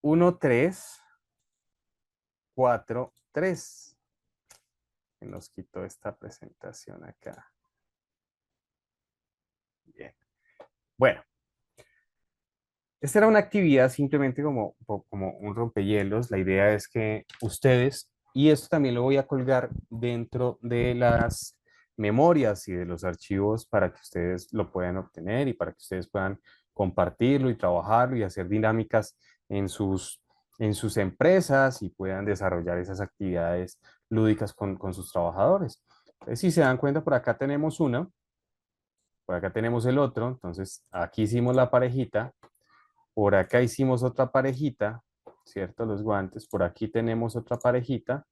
1, 3, 4, 3. Nos quitó esta presentación acá. Bien. Bueno, esta era una actividad simplemente como un rompehielos. La idea es que ustedes Y esto también lo voy a colgar dentro de las memorias y de los archivos para que ustedes lo puedan obtener y para que ustedes puedan compartirlo y trabajarlo y hacer dinámicas en sus empresas y puedan desarrollar esas actividades lúdicas con sus trabajadores. Entonces, si se dan cuenta, por acá tenemos una, por acá tenemos el otro, entonces aquí hicimos la parejita, por acá hicimos otra parejita, ¿cierto? Los guantes, por aquí tenemos otra parejita,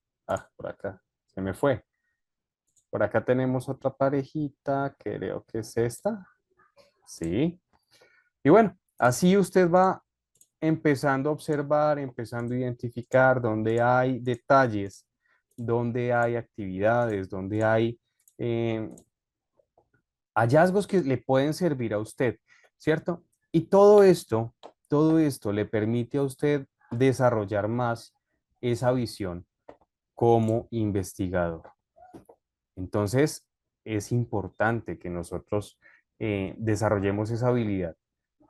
por acá se me fue. Por acá tenemos otra parejita, creo que es esta, sí. Y bueno, así usted va empezando a observar, empezando a identificar dónde hay detalles, dónde hay actividades, dónde hay eh, hallazgos que le pueden servir a usted, ¿cierto? Y todo esto le permite a usted desarrollar más esa visión como investigador. Entonces, es importante que nosotros desarrollemos esa habilidad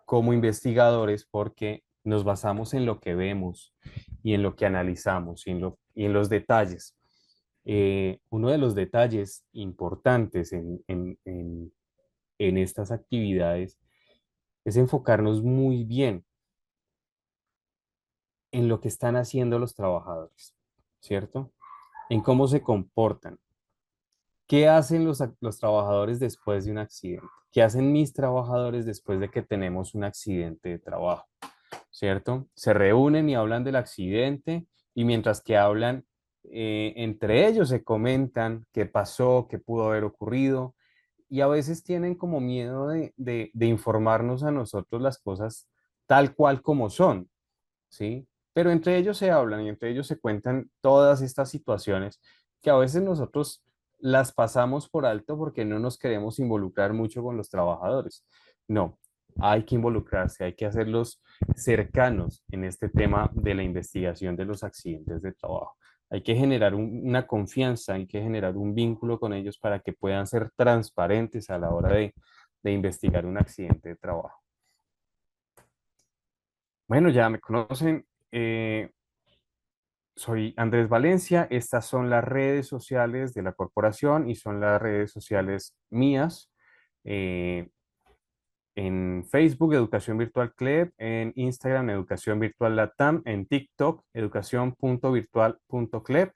como investigadores porque nos basamos en lo que vemos y en lo que analizamos y en los detalles. Uno de los detalles importantes en estas actividades es enfocarnos muy bien en lo que están haciendo los trabajadores, ¿cierto? En cómo se comportan. ¿Qué hacen los trabajadores después de un accidente? ¿Qué hacen mis trabajadores después de que tenemos un accidente de trabajo? ¿Cierto? Se reúnen y hablan del accidente y mientras que hablan, entre ellos se comentan qué pasó, qué pudo haber ocurrido y a veces tienen como miedo de informarnos a nosotros las cosas tal cual como son, ¿sí? Pero entre ellos se hablan y entre ellos se cuentan todas estas situaciones que a veces nosotros las pasamos por alto porque no nos queremos involucrar mucho con los trabajadores. No, hay que involucrarse, hay que hacerlos cercanos en este tema de la investigación de los accidentes de trabajo. Hay que generar una confianza, hay que generar un vínculo con ellos para que puedan ser transparentes a la hora de investigar un accidente de trabajo. Bueno, ya me conocen. Soy Andrés Valencia. Estas son las redes sociales de la corporación y son las redes sociales mías. Eh, en Facebook, Educación Virtual Club, en Instagram, Educación Virtual Latam, en TikTok, educación.virtual.club,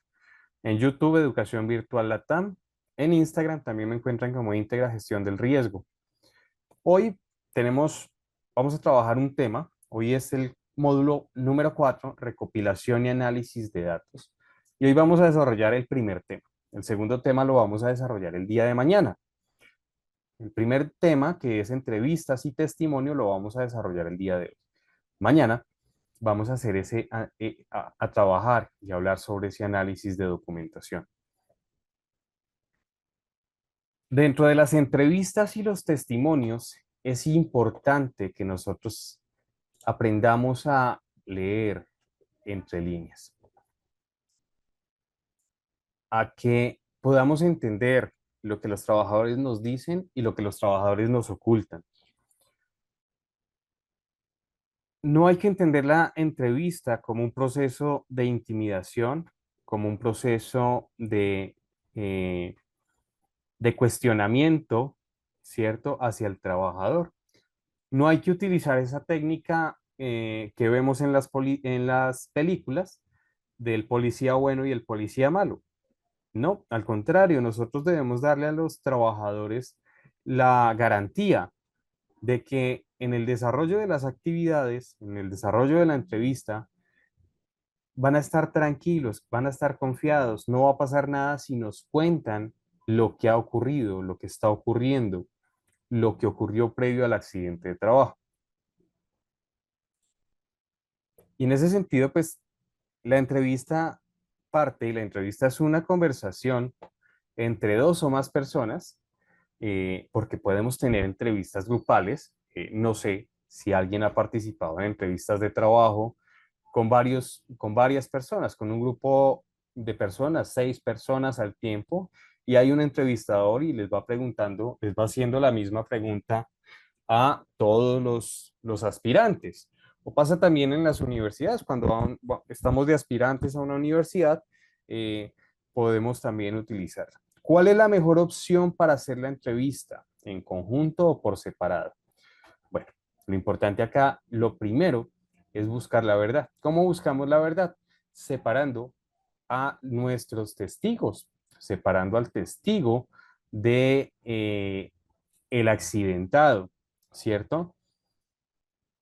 en YouTube, Educación Virtual Latam, en Instagram también me encuentran como Íntegra Gestión del Riesgo. Hoy vamos a trabajar un tema, hoy es el módulo número 4, recopilación y análisis de datos. Y hoy vamos a desarrollar el primer tema. El segundo tema lo vamos a desarrollar el día de mañana. El primer tema, que es entrevistas y testimonio, lo vamos a desarrollar el día de hoy. Mañana vamos a hacer a trabajar y hablar sobre ese análisis de documentación. Dentro de las entrevistas y los testimonios, es importante que nosotros aprendamos a leer entre líneas, a que podamos entender lo que los trabajadores nos dicen y lo que los trabajadores nos ocultan. No hay que entender la entrevista como un proceso de intimidación, como un proceso de cuestionamiento, ¿cierto?, hacia el trabajador. No hay que utilizar esa técnica que vemos en en las películas del policía bueno y el policía malo. No, al contrario, nosotros debemos darle a los trabajadores la garantía de que en el desarrollo de las actividades, en el desarrollo de la entrevista, van a estar tranquilos, van a estar confiados, no va a pasar nada si nos cuentan lo que ha ocurrido, lo que está ocurriendo, lo que ocurrió previo al accidente de trabajo. Y en ese sentido, pues la entrevista parte y la entrevista es una conversación entre dos o más personas, porque podemos tener entrevistas grupales. No sé si alguien ha participado en entrevistas de trabajo con varias personas, con un grupo de personas, 6 personas al tiempo, y hay un entrevistador y les va preguntando, les va haciendo la misma pregunta a todos los aspirantes. O pasa también en las universidades, cuando estamos de aspirantes a una universidad eh, podemos también utilizar. ¿Cuál es la mejor opción para hacer la entrevista? ¿En conjunto o por separado? Bueno, lo importante acá, lo primero es buscar la verdad. ¿Cómo buscamos la verdad? Separando a nuestros testigos, separando al testigo de el accidentado, ¿cierto?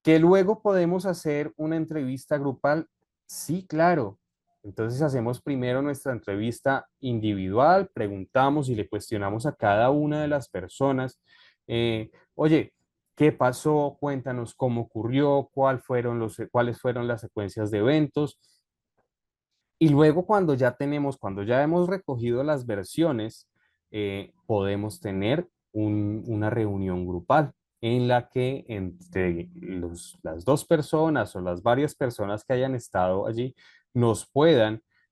Que luego podemos hacer una entrevista grupal. Sí, claro. Entonces hacemos primero nuestra entrevista individual, preguntamos y le cuestionamos a cada una de las personas, oye, ¿qué pasó? Cuéntanos cómo ocurrió, cuáles fueron las secuencias de eventos. Y luego cuando ya hemos recogido las versiones, podemos tener una reunión grupal en la que entre las dos personas o las varias personas que hayan estado allí nos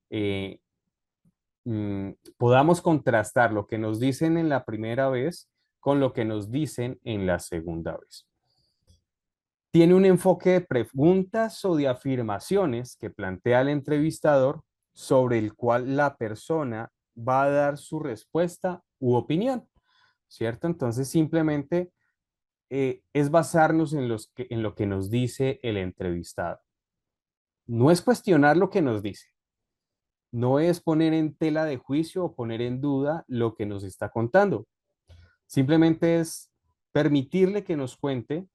eh, podamos contrastar lo que nos dicen en la primera vez con lo que nos dicen en la segunda vez. Tiene un enfoque de preguntas o de afirmaciones que plantea el entrevistador sobre el cual la persona va a dar su respuesta u opinión, ¿cierto? Entonces simplemente es basarnos en lo que nos dice el entrevistado. No es cuestionar lo que nos dice, no es poner en tela de juicio o poner en duda lo que nos está contando. Simplemente es permitirle que nos cuente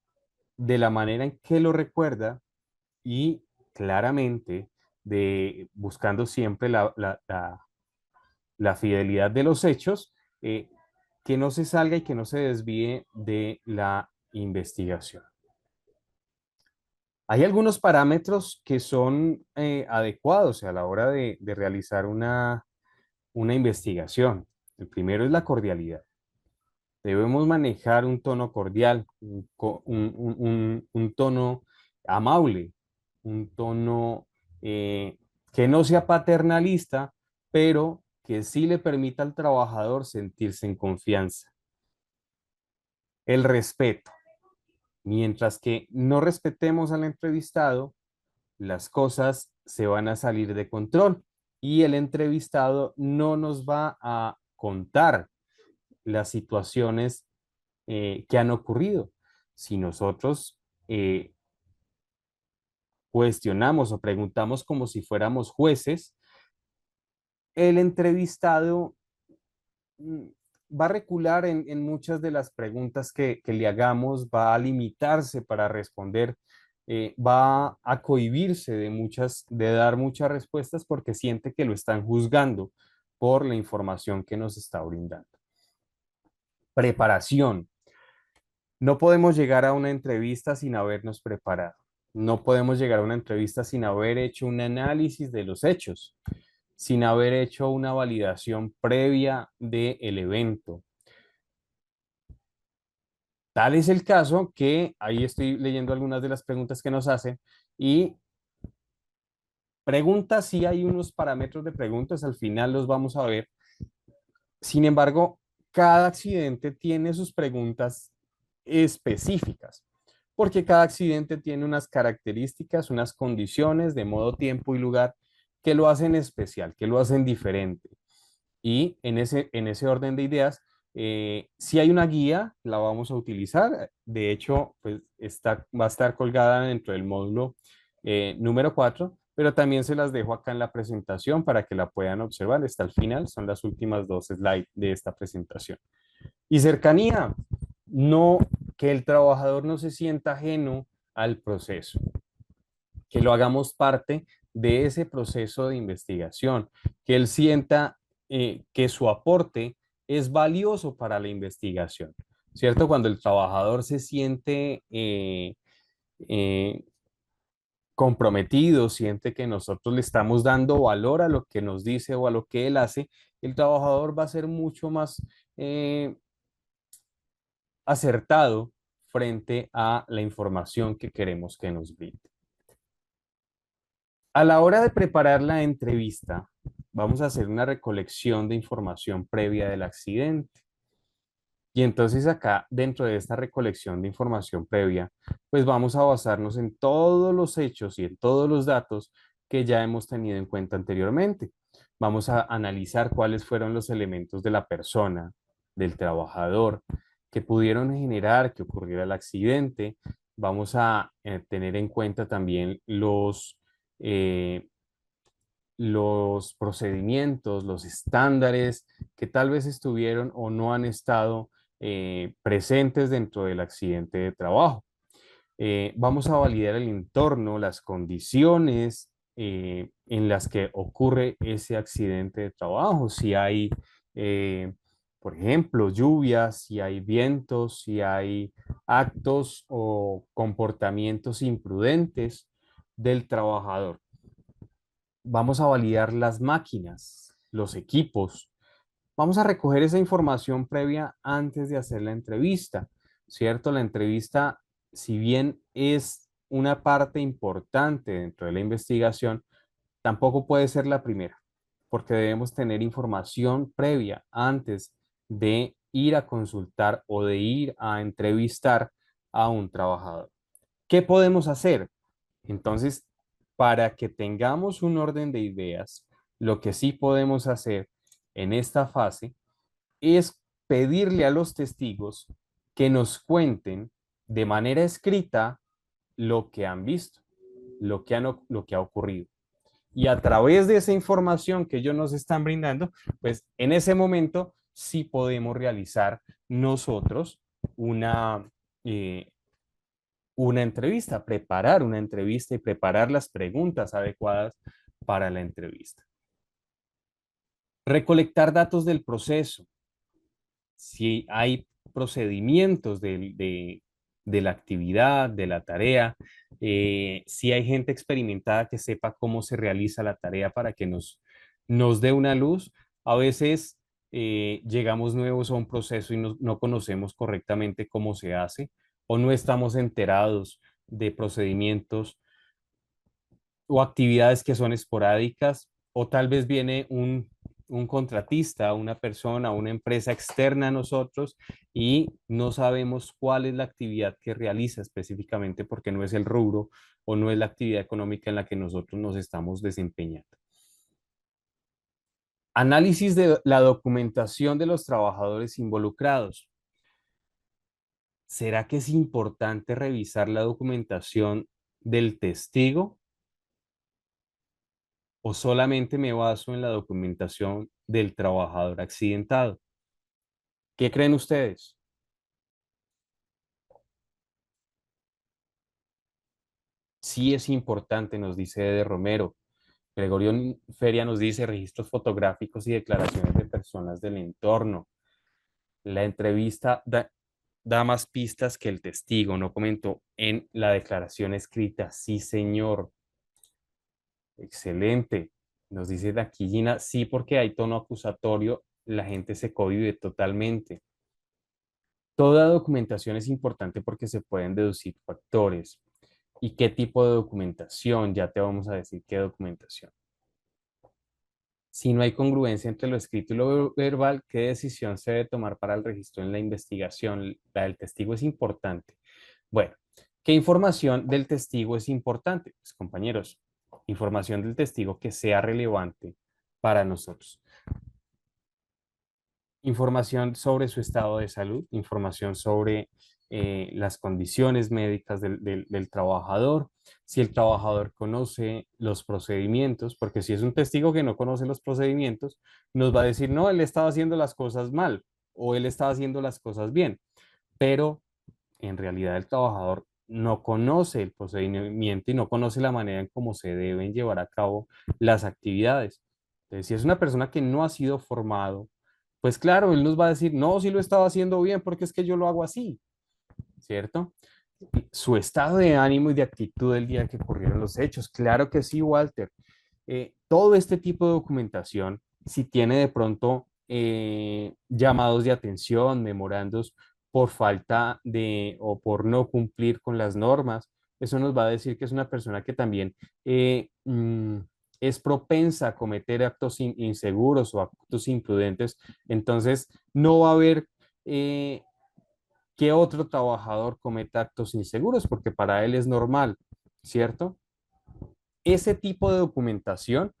de la manera en que lo recuerda y claramente buscando siempre la fidelidad de los hechos, que no se salga y que no se desvíe de la investigación. Hay algunos parámetros que son adecuados a la hora de realizar una investigación. El primero es la cordialidad. Debemos manejar un tono cordial, un tono amable, un tono que no sea paternalista, pero que sí le permita al trabajador sentirse en confianza. El respeto. Mientras que no respetemos al entrevistado, las cosas se van a salir de control y el entrevistado no nos va a contar las situaciones que han ocurrido. Si nosotros cuestionamos o preguntamos como si fuéramos jueces, el entrevistado mm, va a recular en muchas de las preguntas que le hagamos, va a limitarse para responder, va a cohibirse de dar muchas respuestas porque siente que lo están juzgando por la información que nos está brindando. Preparación. No podemos llegar a una entrevista sin habernos preparado. No podemos llegar a una entrevista sin haber hecho un análisis de los hechos, sin haber hecho una validación previa del evento. Tal es el caso que ahí estoy leyendo algunas de las preguntas que nos hacen y preguntas, sí hay unos parámetros de preguntas, al final los vamos a ver. Sin embargo, cada accidente tiene sus preguntas específicas, porque cada accidente tiene unas características, unas condiciones de modo, tiempo y lugar que lo hacen especial, que lo hacen diferente. Y en ese orden de ideas, si hay una guía, la vamos a utilizar. De hecho, pues va a estar colgada dentro del módulo número 4, pero también se las dejo acá en la presentación para que la puedan observar. Está al final, son las últimas dos slides de esta presentación. Y cercanía, no, que el trabajador no se sienta ajeno al proceso, que lo hagamos parte de ese proceso de investigación, que él sienta que su aporte es valioso para la investigación, ¿cierto? Cuando el trabajador se siente eh, comprometido, siente que nosotros le estamos dando valor a lo que nos dice o a lo que él hace, el trabajador va a ser mucho más acertado frente a la información que queremos que nos brinde. A la hora de preparar la entrevista, vamos a hacer una recolección de información previa del accidente. Y entonces acá, dentro de esta recolección de información previa, pues vamos a basarnos en todos los hechos y en todos los datos que ya hemos tenido en cuenta anteriormente. Vamos a analizar cuáles fueron los elementos de la persona, del trabajador, que pudieron generar que ocurriera el accidente. Vamos a tener en cuenta también los procedimientos, los estándares que tal vez estuvieron o no han estado presentes dentro del accidente de trabajo. Vamos a validar el entorno, las condiciones en las que ocurre ese accidente de trabajo, si hay, eh, por ejemplo, lluvias, si hay vientos, si hay actos o comportamientos imprudentes del trabajador. Vamos a validar las máquinas, los equipos. Vamos a recoger esa información previa antes de hacer la entrevista, ¿cierto? La entrevista, si bien es una parte importante dentro de la investigación, tampoco puede ser la primera, porque debemos tener información previa antes de ir a consultar o de ir a entrevistar a un trabajador. ¿Qué podemos hacer? Entonces, para que tengamos un orden de ideas, lo que sí podemos hacer en esta fase es pedirle a los testigos que nos cuenten de manera escrita lo que han visto, lo que ha ocurrido. Y a través de esa información que ellos nos están brindando, pues en ese momento sí podemos realizar nosotros una, eh, una entrevista, preparar una entrevista y preparar las preguntas adecuadas para la entrevista. Recolectar datos del proceso. Si hay procedimientos de la actividad, de la tarea, si hay gente experimentada que sepa cómo se realiza la tarea para que nos dé una luz. A veces llegamos nuevos a un proceso y no conocemos correctamente cómo se hace o no estamos enterados de procedimientos o actividades que son esporádicas, o tal vez viene un contratista, una persona, una empresa externa a nosotros y no sabemos cuál es la actividad que realiza específicamente porque no es el rubro o no es la actividad económica en la que nosotros nos estamos desempeñando. Análisis de la documentación de los trabajadores involucrados. ¿Será que es importante revisar la documentación del testigo o solamente me baso en la documentación del trabajador accidentado? ¿Qué creen ustedes? Sí es importante, nos dice de Romero. Gregorio Feria nos dice registros fotográficos y declaraciones de personas del entorno. La entrevista da más pistas que el testigo, no comentó en la declaración escrita. Sí, señor. Excelente. Nos dice de aquí Gina, sí, porque hay tono acusatorio, la gente se cohíbe totalmente. Toda documentación es importante porque se pueden deducir factores. ¿Y qué tipo de documentación? Ya te vamos a decir qué documentación. Si no hay congruencia entre lo escrito y lo verbal, ¿qué decisión se debe tomar para el registro en la investigación? La del testigo es importante. Bueno, ¿qué información del testigo es importante? Pues, compañeros, información del testigo que sea relevante para nosotros. Información sobre su estado de salud, información sobre las condiciones médicas del trabajador, si el trabajador conoce los procedimientos, porque si es un testigo que no conoce los procedimientos, nos va a decir, no, él estaba haciendo las cosas mal o él estaba haciendo las cosas bien, pero en realidad el trabajador no conoce el procedimiento y no conoce la manera en cómo se deben llevar a cabo las actividades. Entonces, si es una persona que no ha sido formado, pues claro, él nos va a decir, no, sí lo estaba haciendo bien porque es que yo lo hago así, ¿cierto? Su estado de ánimo y de actitud el día que ocurrieron los hechos. Claro que sí, Walter. Todo este tipo de documentación, si tiene de pronto llamados de atención, memorandos por falta de o por no cumplir con las normas, eso nos va a decir que es una persona que también es propensa a cometer actos inseguros o actos imprudentes. Entonces, no va a haber que otro trabajador cometa actos inseguros porque para él es normal, ¿cierto? Ese tipo de documentación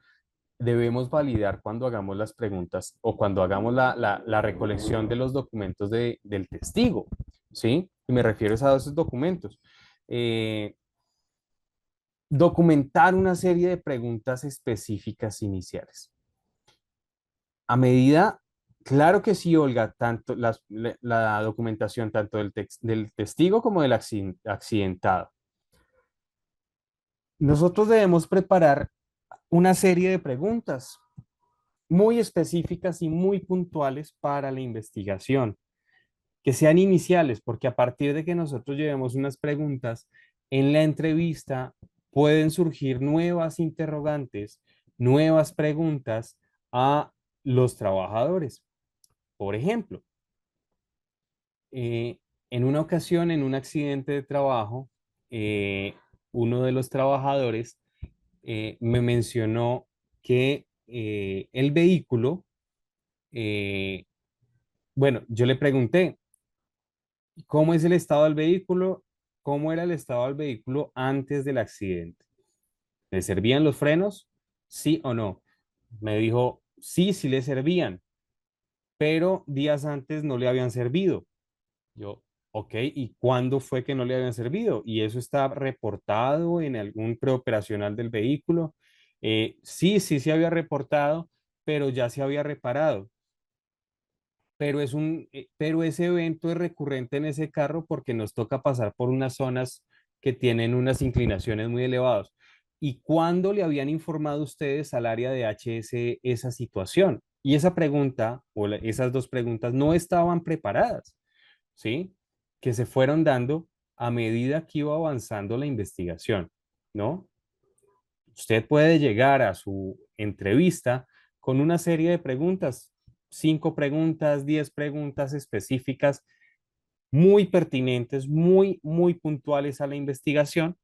debemos validar cuando hagamos las preguntas o cuando hagamos la recolección de los documentos del testigo, ¿sí? Y me refiero a esos documentos. Eh, Documentar una serie de preguntas específicas iniciales. A medida, claro que sí, Olga, tanto la documentación tanto del testigo como del accidentado. Nosotros debemos preparar una serie de preguntas muy específicas y muy puntuales para la investigación, que sean iniciales, porque a partir de que nosotros llevemos unas preguntas en la entrevista, pueden surgir nuevas interrogantes, nuevas preguntas a los trabajadores. Por ejemplo, en una ocasión, en un accidente de trabajo, uno de los trabajadores me mencionó que el vehículo, bueno, yo le pregunté, ¿cómo es el estado del vehículo? ¿Cómo era el estado del vehículo antes del accidente? ¿Le servían los frenos? ¿Sí o no? Me dijo, sí, sí le servían, pero días antes no le habían servido. Yo, ok, ¿y cuándo fue que no le habían servido? ¿Y eso está reportado en algún preoperacional del vehículo? Sí, sí se había reportado, pero ya se había reparado. Pero ese evento es recurrente en ese carro porque nos toca pasar por unas zonas que tienen unas inclinaciones muy elevadas. ¿Y cuándo le habían informado ustedes al área de HS esa situación? Y esa pregunta, esas dos preguntas, no estaban preparadas, ¿sí? Que se fueron dando a medida que iba avanzando la investigación, ¿no? Usted puede llegar a su entrevista con una serie de preguntas, 5 preguntas, 10 preguntas específicas, muy pertinentes, muy puntuales a la investigación,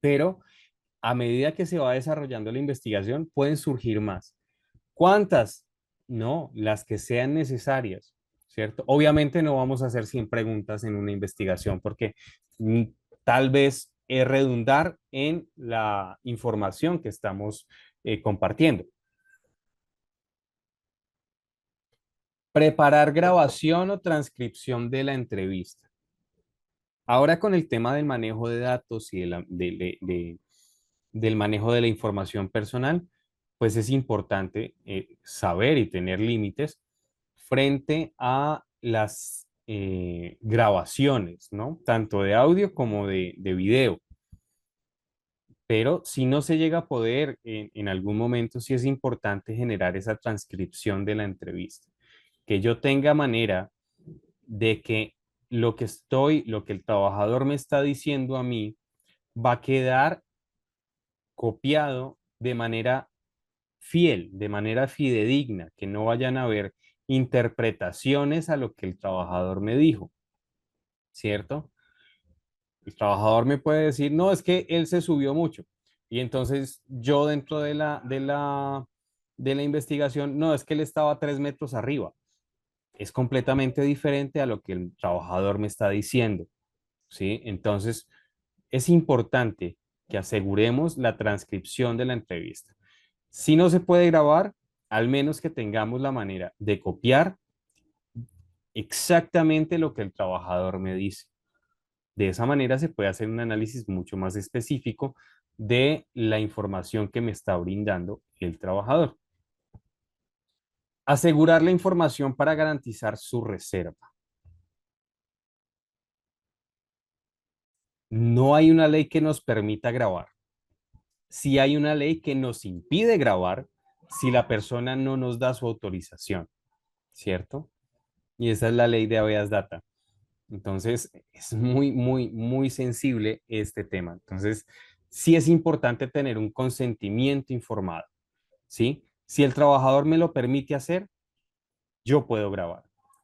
pero a medida que se va desarrollando la investigación, pueden surgir más. ¿Cuántas? No, las que sean necesarias, ¿cierto? Obviamente no vamos a hacer 100 preguntas en una investigación porque mm, tal vez es redundar en la información que estamos compartiendo. Preparar grabación o transcripción de la entrevista. Ahora con el tema del manejo de datos y del manejo de la información personal, pues es importante saber y tener límites frente a las grabaciones, ¿no? Tanto de audio como de video. Pero si no se llega a poder, en algún momento sí es importante generar esa transcripción de la entrevista. Que yo tenga manera de que lo que el trabajador me está diciendo a mí va a quedar copiado de manera fiel, de manera fidedigna, que no vayan a haber interpretaciones a lo que el trabajador me dijo, ¿cierto? El trabajador me puede decir, no, es que él se subió mucho. Y entonces yo dentro de la investigación, no, es que él estaba 3 metros arriba. Es completamente diferente a lo que el trabajador me está diciendo, ¿sí? Entonces, es importante que aseguremos la transcripción de la entrevista. Si no se puede grabar, al menos que tengamos la manera de copiar exactamente lo que el trabajador me dice. De esa manera se puede hacer un análisis mucho más específico de la información que me está brindando el trabajador. Asegurar la información para garantizar su reserva. No hay una ley que nos permita grabar. Sí hay una ley que nos impide grabar si la persona no nos da su autorización, ¿cierto? Y esa es la ley de habeas data. Entonces, es muy sensible este tema. Entonces, sí es importante tener un consentimiento informado, ¿sí? Si el trabajador me lo permite hacer, yo puedo grabar.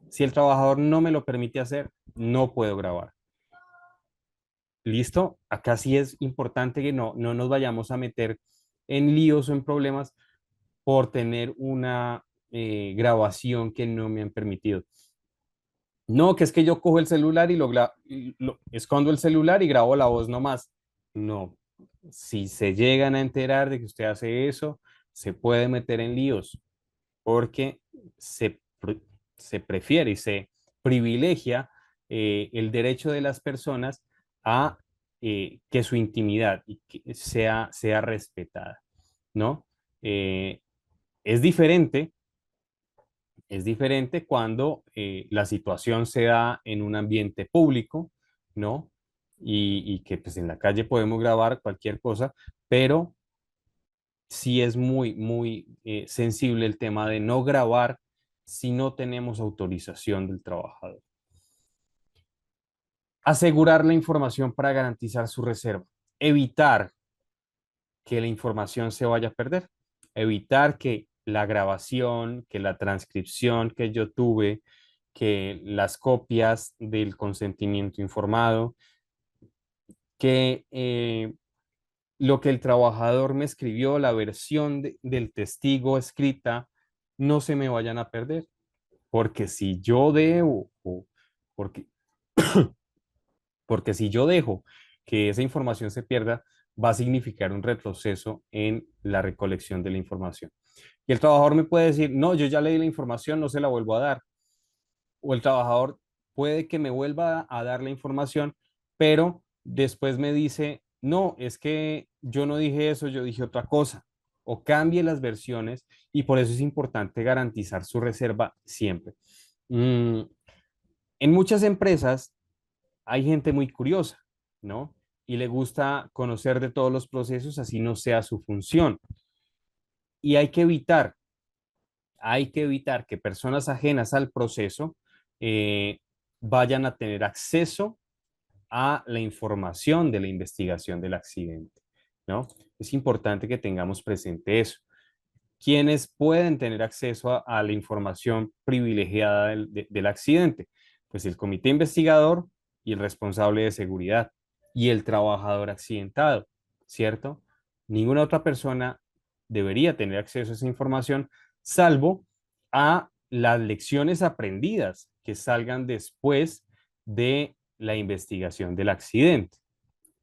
Si el trabajador no me lo permite hacer, no puedo grabar. ¿Listo? Acá sí es importante que no nos vayamos a meter en líos o en problemas por tener una grabación que no me han permitido. No, que es que yo cojo el celular y lo escondo el celular y grabo la voz nomás. No, si se llegan a enterar de que usted hace eso, se puede meter en líos porque se prefiere y se privilegia el derecho de las personas a que su intimidad sea respetada, ¿no? Eh, es diferente, es diferente cuando la situación se da en un ambiente público, ¿no? Y que pues en la calle podemos grabar cualquier cosa, pero sí es muy sensible el tema de no grabar si no tenemos autorización del trabajador. Asegurar la información para garantizar su reserva. Evitar que la información se vaya a perder. Evitar que la grabación, que la transcripción que yo tuve, que las copias del consentimiento informado, que lo que el trabajador me escribió, la versión del testigo escrita, no se me vayan a perder. Porque si yo debo, porque, porque si yo dejo que esa información se pierda, va a significar un retroceso en la recolección de la información. Y el trabajador me puede decir, no, yo ya leí la información, no se la vuelvo a dar. O el trabajador puede que me vuelva a dar la información, pero después me dice, no, es que yo no dije eso, yo dije otra cosa. O cambie las versiones y por eso es importante garantizar su reserva siempre. En muchas empresas hay gente muy curiosa, ¿no? Y le gusta conocer de todos los procesos, así no sea su función. Y hay que evitar que personas ajenas al proceso vayan a tener acceso a la información de la investigación del accidente, ¿no? Es importante que tengamos presente eso. ¿Quiénes pueden tener acceso a la información privilegiada del accidente? Pues el comité investigador y el responsable de seguridad y el trabajador accidentado, ¿cierto? Ninguna otra persona debería tener acceso a esa información, salvo a las lecciones aprendidas que salgan después de la investigación del accidente.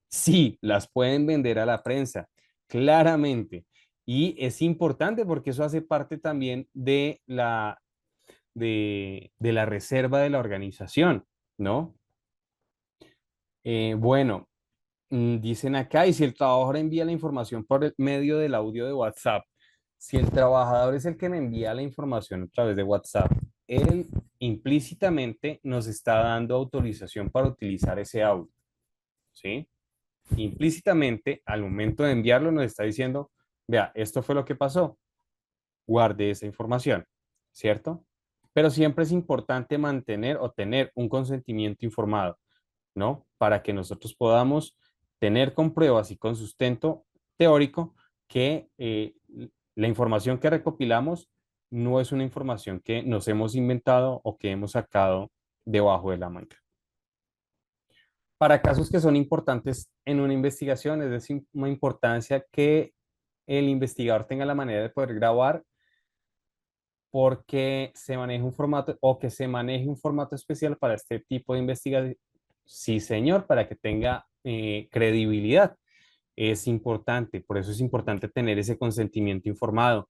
Sí, las pueden vender a la prensa, claramente. Y es importante porque eso hace parte también de la reserva de la organización, ¿no? Bueno, dicen acá, y si el trabajador envía la información por el medio del audio de WhatsApp, si el trabajador es el que me envía la información a través de WhatsApp, él implícitamente nos está dando autorización para utilizar ese audio, ¿sí? Implícitamente, al momento de enviarlo, nos está diciendo, vea, esto fue lo que pasó, guarde esa información, ¿cierto? Pero siempre es importante mantener o tener un consentimiento informado, ¿no? Para que nosotros podamos tener con pruebas y con sustento teórico que la información que recopilamos no es una información que nos hemos inventado o que hemos sacado debajo de la manga. Para casos que son importantes en una investigación, es de una importancia que el investigador tenga la manera de poder grabar porque se maneja un formato o que se maneje un formato especial para este tipo de investigación. Sí, señor, para que tenga credibilidad. Es importante, por eso es importante tener ese consentimiento informado,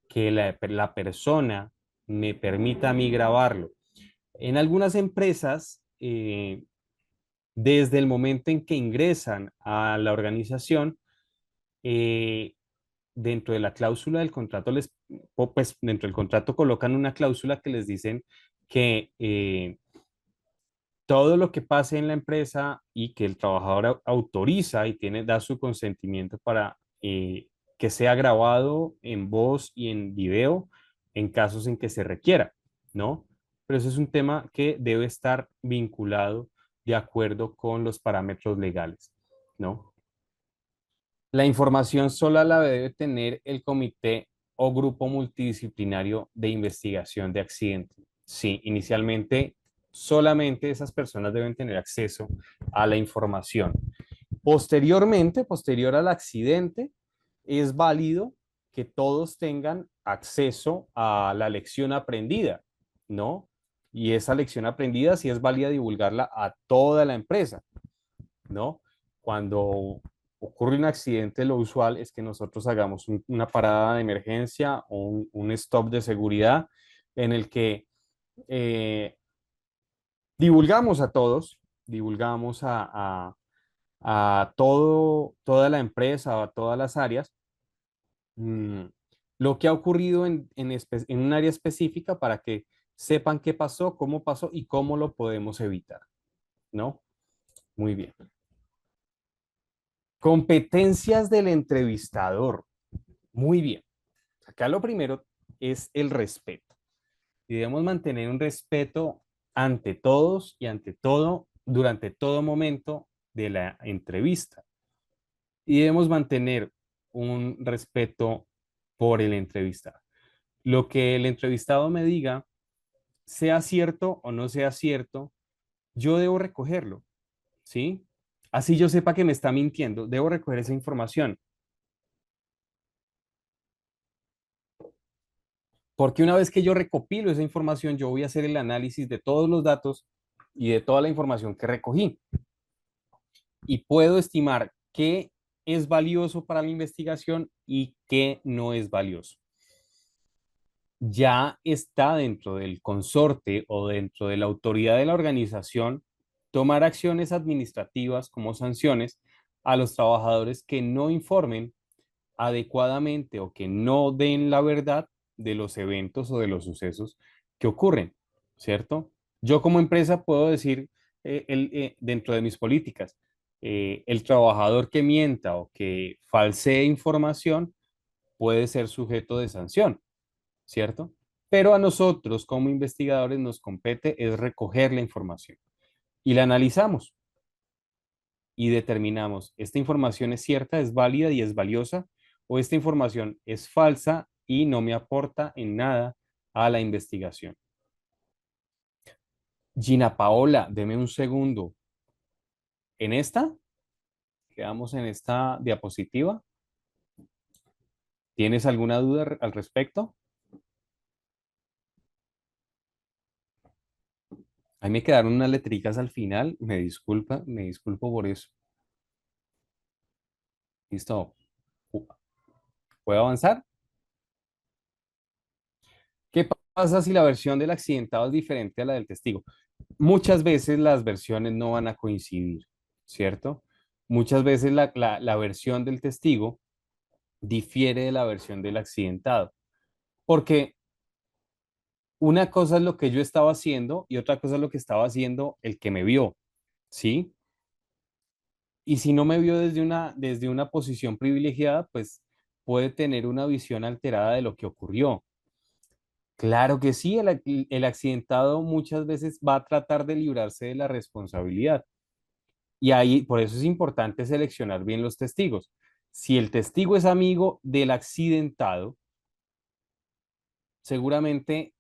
que la persona me permita a mí grabarlo. En algunas empresas, desde el momento en que ingresan a la organización, eh, dentro de la cláusula del contrato, pues dentro del contrato colocan una cláusula que les dicen que todo lo que pase en la empresa y que el trabajador autoriza y da su consentimiento para que sea grabado en voz y en video en casos en que se requiera, ¿no? Pero eso es un tema que debe estar vinculado de acuerdo con los parámetros legales, ¿no? La información sola la debe tener el comité o grupo multidisciplinario de investigación de accidentes. Sí, inicialmente solamente esas personas deben tener acceso a la información. Posteriormente, posterior al accidente, es válido que todos tengan acceso a la lección aprendida, ¿no? Y esa lección aprendida sí es válida divulgarla a toda la empresa, ¿no? Cuando ocurre un accidente, lo usual es que nosotros hagamos una parada de emergencia o un stop de seguridad en el que divulgamos a todos, divulgamos a toda la empresa, a todas las áreas, mm, lo que ha ocurrido en un área específica para que sepan qué pasó y cómo lo podemos evitar, ¿no? Muy bien. Competencias del entrevistador. Muy bien. Acá lo primero es el respeto. Y debemos mantener un respeto ante todos y ante todo durante todo momento de la entrevista. Y debemos mantener un respeto por el entrevistado. Lo que el entrevistado me diga, sea cierto o no sea cierto, yo debo recogerlo, ¿sí? Así yo sepa que me está mintiendo, debo recoger esa información. Porque una vez que yo recopilo esa información, yo voy a hacer el análisis de todos los datos y de toda la información que recogí. Y puedo estimar qué es valioso para la investigación y qué no es valioso. Ya está dentro del consorte o dentro de la autoridad de la organización tomar acciones administrativas como sanciones a los trabajadores que no informen adecuadamente o que no den la verdad de los eventos o de los sucesos que ocurren, ¿cierto? Yo como empresa puedo decir dentro de mis políticas, el trabajador que mienta o que falsee información puede ser sujeto de sanción, ¿cierto? Pero a nosotros como investigadores nos compete es recoger la información y la analizamos y determinamos, esta información es cierta, es válida y es valiosa, o esta información es falsa y no me aporta en nada a la investigación. Gina Paola, deme un segundo. ¿En esta? Quedamos en esta diapositiva. ¿Tienes alguna duda al respecto? Ahí me quedaron unas letricas al final. Me disculpo por eso. Listo. ¿Puedo avanzar? ¿Qué pasa si la versión del accidentado es diferente a la del testigo? Muchas veces las versiones no van a coincidir, ¿cierto? Muchas veces la versión del testigo difiere de la versión del accidentado, porque una cosa es lo que yo estaba haciendo y otra cosa es lo que estaba haciendo el que me vio, ¿sí? Y si no me vio desde una posición privilegiada, pues puede tener una visión alterada de lo que ocurrió. Claro que sí, el accidentado muchas veces va a tratar de librarse de la responsabilidad. Y ahí, por eso es importante seleccionar bien los testigos. Si el testigo es amigo del accidentado, seguramente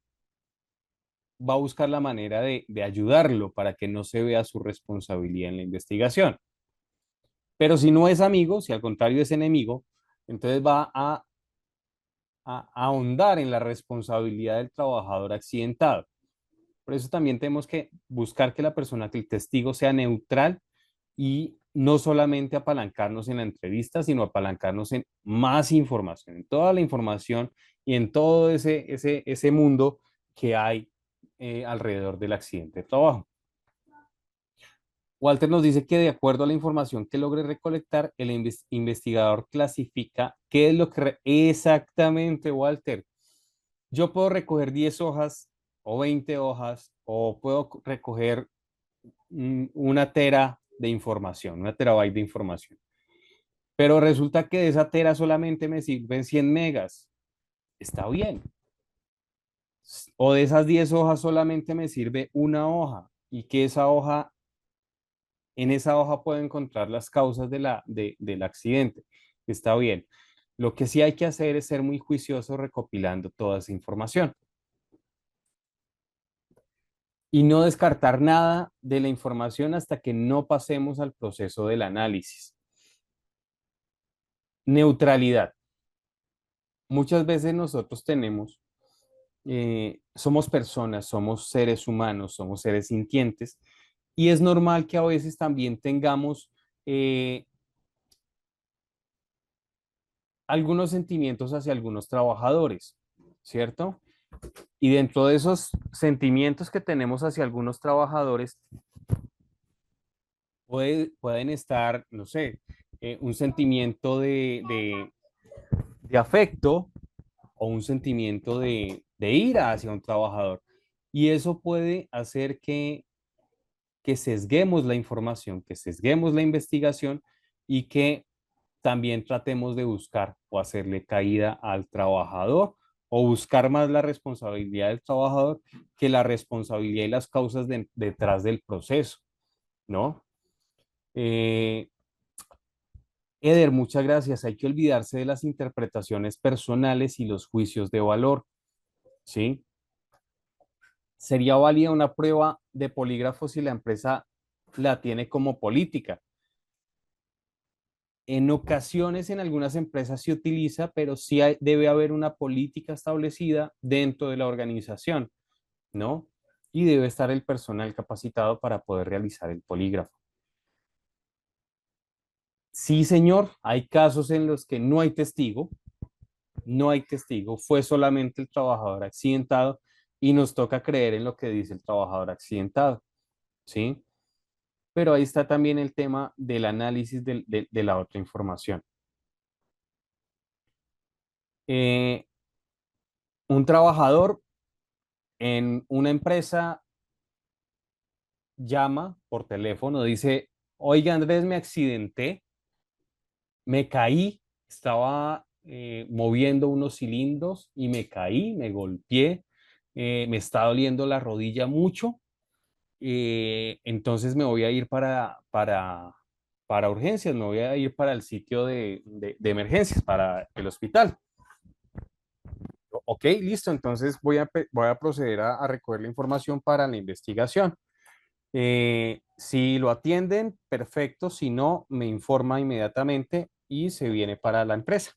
va a buscar la manera de ayudarlo para que no se vea su responsabilidad en la investigación. Pero si no es amigo, si al contrario es enemigo, entonces va a ahondar en la responsabilidad del trabajador accidentado. Por eso también tenemos que buscar que la persona, que el testigo sea neutral y no solamente apalancarnos en la entrevista, sino apalancarnos en más información, en toda la información y en todo ese mundo que hay alrededor del accidente de trabajo. Walter nos dice que de acuerdo a la información que logre recolectar, el investigador clasifica qué es lo que... Exactamente, Walter. Yo puedo recoger 10 hojas o 20 hojas o puedo recoger una tera de información, una terabyte de información. Pero resulta que de esa tera solamente me sirven 100 megas. Está bien. O de esas 10 hojas solamente me sirve una hoja y que esa hoja, en esa hoja puedo encontrar las causas del accidente. Está bien. Lo que sí hay que hacer es ser muy juicioso recopilando toda esa información. Y no descartar nada de la información hasta que no pasemos al proceso del análisis. Neutralidad. Muchas veces nosotros somos personas, somos seres humanos, somos seres sintientes y es normal que a veces también tengamos algunos sentimientos hacia algunos trabajadores, ¿cierto? Y dentro de esos sentimientos que tenemos hacia algunos trabajadores, pueden estar, no sé, un sentimiento de afecto o un sentimiento de ira hacia un trabajador. Y eso puede hacer que sesguemos la información, que sesguemos la investigación y que también tratemos de buscar o hacerle caída al trabajador o buscar más la responsabilidad del trabajador que la responsabilidad y las causas detrás del proceso, ¿no? Eh, Eder, muchas gracias. Hay que olvidarse de las interpretaciones personales y los juicios de valor, ¿sí? Sería válida una prueba de polígrafo si la empresa la tiene como política. En ocasiones, en algunas empresas se utiliza, pero sí debe haber una política establecida dentro de la organización, ¿no? Y debe estar el personal capacitado para poder realizar el polígrafo. Sí, señor, hay casos en los que no hay testigo, no hay testigo, fue solamente el trabajador accidentado y nos toca creer en lo que dice el trabajador accidentado, ¿sí? Pero ahí está también el tema del análisis de la otra información. Eh, un trabajador en una empresa llama por teléfono, dice, oiga Andrés, me accidenté, me caí, estaba moviendo unos cilindros y me caí, me golpeé, me está doliendo la rodilla mucho, entonces me voy a ir para urgencias, me voy a ir para el sitio de emergencias, para el hospital. Ok, listo, entonces voy a proceder a recoger la información para la investigación. Si lo atienden, perfecto. Si no, me informa inmediatamente y se viene para la empresa.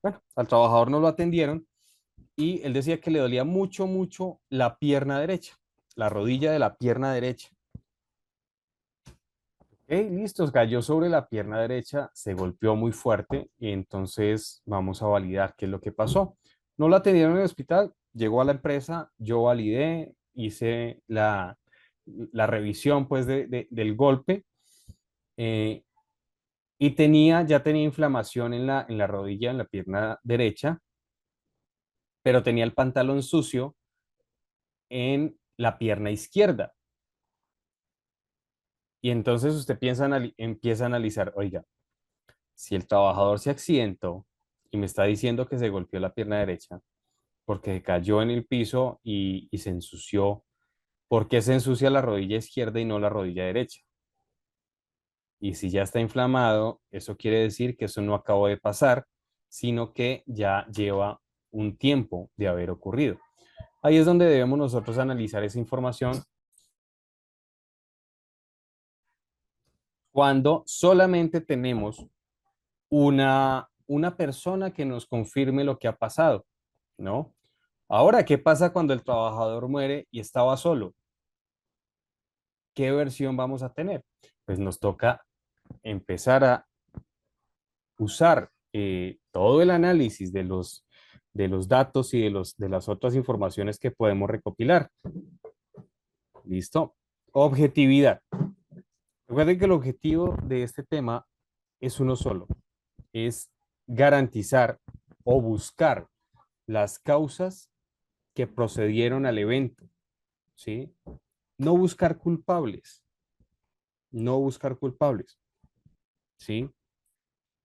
Bueno, al trabajador no lo atendieron y él decía que le dolía mucho, mucho la pierna derecha, la rodilla de la pierna derecha. Listo, cayó sobre la pierna derecha, se golpeó muy fuerte y entonces vamos a validar qué es lo que pasó. No lo atendieron en el hospital, llegó a la empresa, yo validé, hice la revisión pues del golpe eh, y ya tenía inflamación en la rodilla, en la pierna derecha, pero tenía el pantalón sucio en la pierna izquierda. Y entonces usted empieza a analizar, oiga, si el trabajador se accidentó y me está diciendo que se golpeó la pierna derecha porque cayó en el piso y se ensució, ¿por qué se ensucia la rodilla izquierda y no la rodilla derecha? Y si ya está inflamado, eso quiere decir que eso no acabó de pasar, sino que ya lleva un tiempo de haber ocurrido. Ahí es donde debemos nosotros analizar esa información cuando solamente tenemos una persona que nos confirme lo que ha pasado, ¿no? Ahora, ¿qué pasa cuando el trabajador muere y estaba solo? ¿Qué versión vamos a tener? Pues nos toca empezar a usar todo el análisis de los datos y de las otras informaciones que podemos recopilar. ¿Listo? Objetividad. Recuerden que el objetivo de este tema es uno solo, es garantizar o buscar las causas que procedieron al evento, ¿sí? No buscar culpables, no buscar culpables, ¿sí?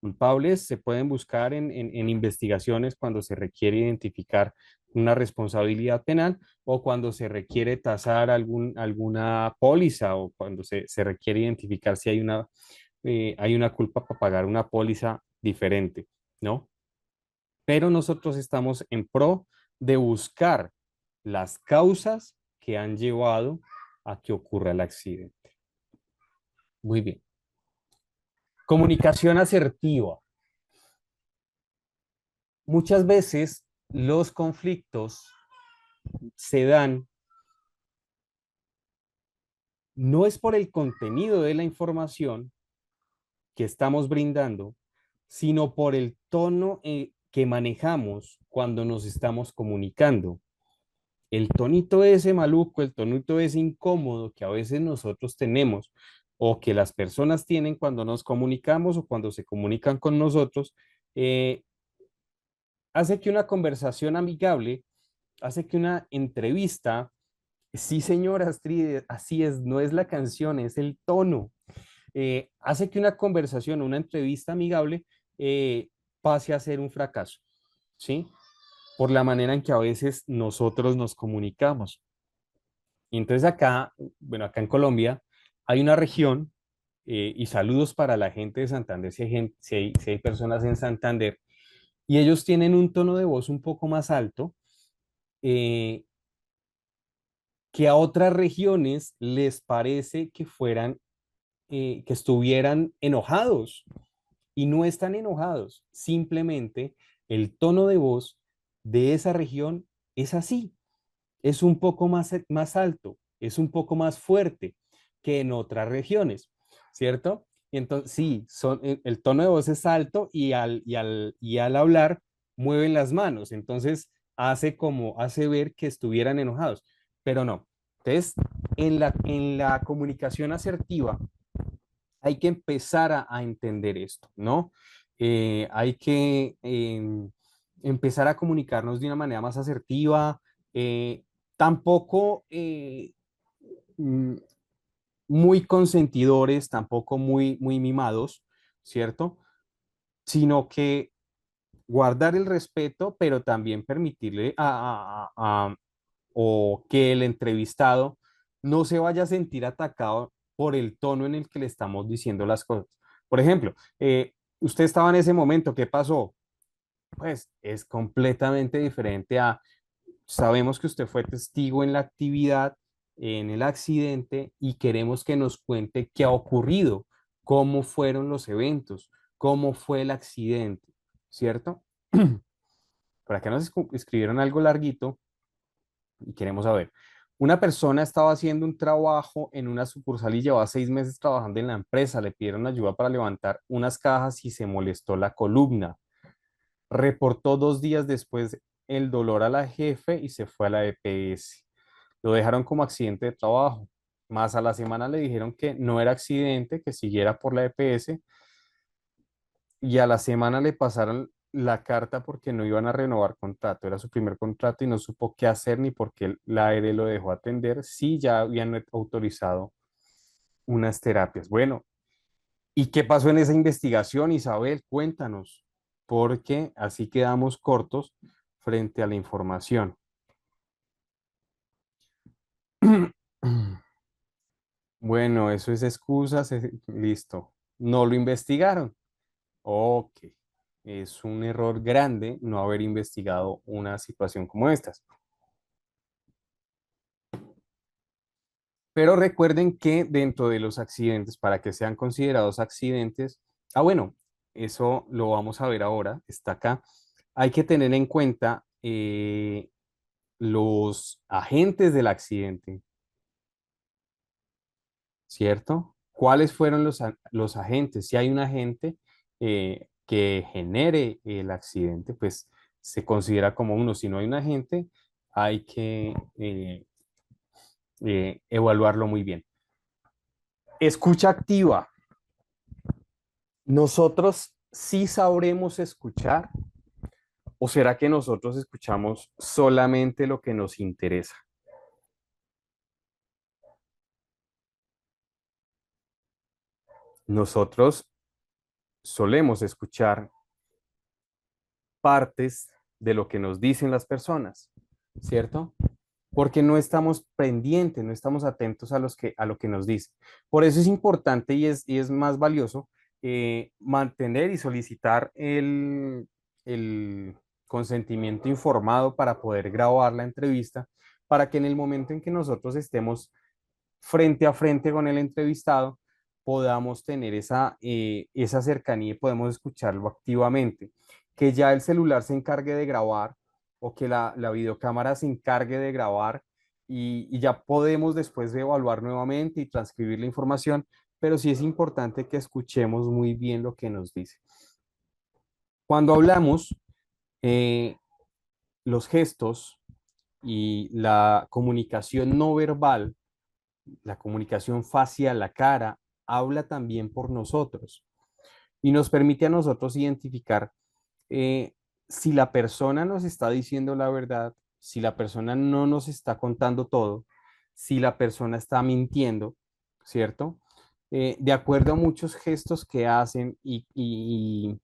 Culpables se pueden buscar en investigaciones cuando se requiere identificar una responsabilidad penal o cuando se requiere tasar alguna póliza o cuando se requiere identificar si hay una culpa para pagar una póliza diferente, ¿no? Pero nosotros estamos en pro de buscar las causas que han llevado a que ocurra el accidente. Muy bien. Comunicación asertiva. Muchas veces los conflictos se dan no es por el contenido de la información que estamos brindando, sino por el tono que manejamos cuando nos estamos comunicando. El tonito ese maluco, el tonito ese incómodo que a veces nosotros tenemos o que las personas tienen cuando nos comunicamos o cuando se comunican con nosotros, eh, hace que una conversación amigable, hace que una entrevista, sí señora Astrid, así es, no es la canción, es el tono, hace que una conversación, una entrevista amigable pase a ser un fracaso, ¿sí? Por la manera en que a veces nosotros nos comunicamos. Y entonces acá, bueno, acá en Colombia hay una región, y saludos para la gente de Santander, si hay personas en Santander, y ellos tienen un tono de voz un poco más alto, eh, que a otras regiones les parece que fueran, que estuvieran enojados, y no están enojados, simplemente el tono de voz de esa región es así, es un poco más alto, es un poco más fuerte que en otras regiones, ¿cierto? Y entonces, sí, el tono de voz es alto y al hablar mueven las manos, entonces hace ver que estuvieran enojados, pero no. Entonces, en la comunicación asertiva hay que empezar a entender esto, ¿no? Hay que empezar a comunicarnos de una manera más asertiva, eh, tampoco mm, muy consentidores, tampoco muy mimados, ¿cierto? Sino que guardar el respeto, pero también permitirle o que el entrevistado no se vaya a sentir atacado por el tono en el que le estamos diciendo las cosas. Por ejemplo, usted estaba en ese momento, ¿qué pasó? Pues es completamente diferente a, sabemos que usted fue testigo en la actividad, en el accidente, y queremos que nos cuente qué ha ocurrido, cómo fueron los eventos, cómo fue el accidente, ¿cierto? Por acá nos escribieron algo larguito y queremos saber. Una persona estaba haciendo un trabajo en una sucursal y llevaba 6 meses trabajando en la empresa. Le pidieron ayuda para levantar unas cajas y se molestó la columna. Reportó 2 días después el dolor a la jefe y se fue a la EPS. Lo dejaron como accidente de trabajo. Más a la semana le dijeron que no era accidente, que siguiera por la EPS, y a la semana le pasaron la carta porque no iban a renovar contrato. Era su primer contrato y no supo qué hacer ni por qué la ARE lo dejó atender. Sí, ya habían autorizado unas terapias. Bueno, ¿y qué pasó en esa investigación, Isabel? Cuéntanos, porque así quedamos cortos frente a la información. Bueno, eso es excusas, listo. No lo investigaron. Ok, es un error grande no haber investigado una situación como estas. Pero recuerden que dentro de los accidentes, para que sean considerados accidentes, bueno, eso lo vamos a ver ahora, está acá. Hay que tener en cuenta los agentes del accidente, ¿cierto? ¿Cuáles fueron los agentes? Si hay un agente que genere el accidente, pues se considera como uno. Si no hay un agente, hay que evaluarlo muy bien. Escucha activa. ¿Nosotros sí sabremos escuchar o será que nosotros escuchamos solamente lo que nos interesa? Nosotros solemos escuchar partes de lo que nos dicen las personas, ¿cierto? Porque no estamos pendientes, no estamos atentos a lo que nos dicen. Por eso es importante y es más valioso mantener y solicitar el consentimiento informado para poder grabar la entrevista, para que en el momento en que nosotros estemos frente a frente con el entrevistado, podamos tener esa cercanía y podemos escucharlo activamente. Que ya el celular se encargue de grabar o que la videocámara se encargue de grabar y ya podemos después evaluar nuevamente y transcribir la información, pero sí es importante que escuchemos muy bien lo que nos dice. Cuando hablamos, eh, los gestos y la comunicación no verbal, la comunicación facial, la cara, habla también por nosotros y nos permite a nosotros identificar eh, si la persona nos está diciendo la verdad, si la persona no nos está contando todo, si la persona está mintiendo, ¿cierto? De acuerdo a muchos gestos que hacen y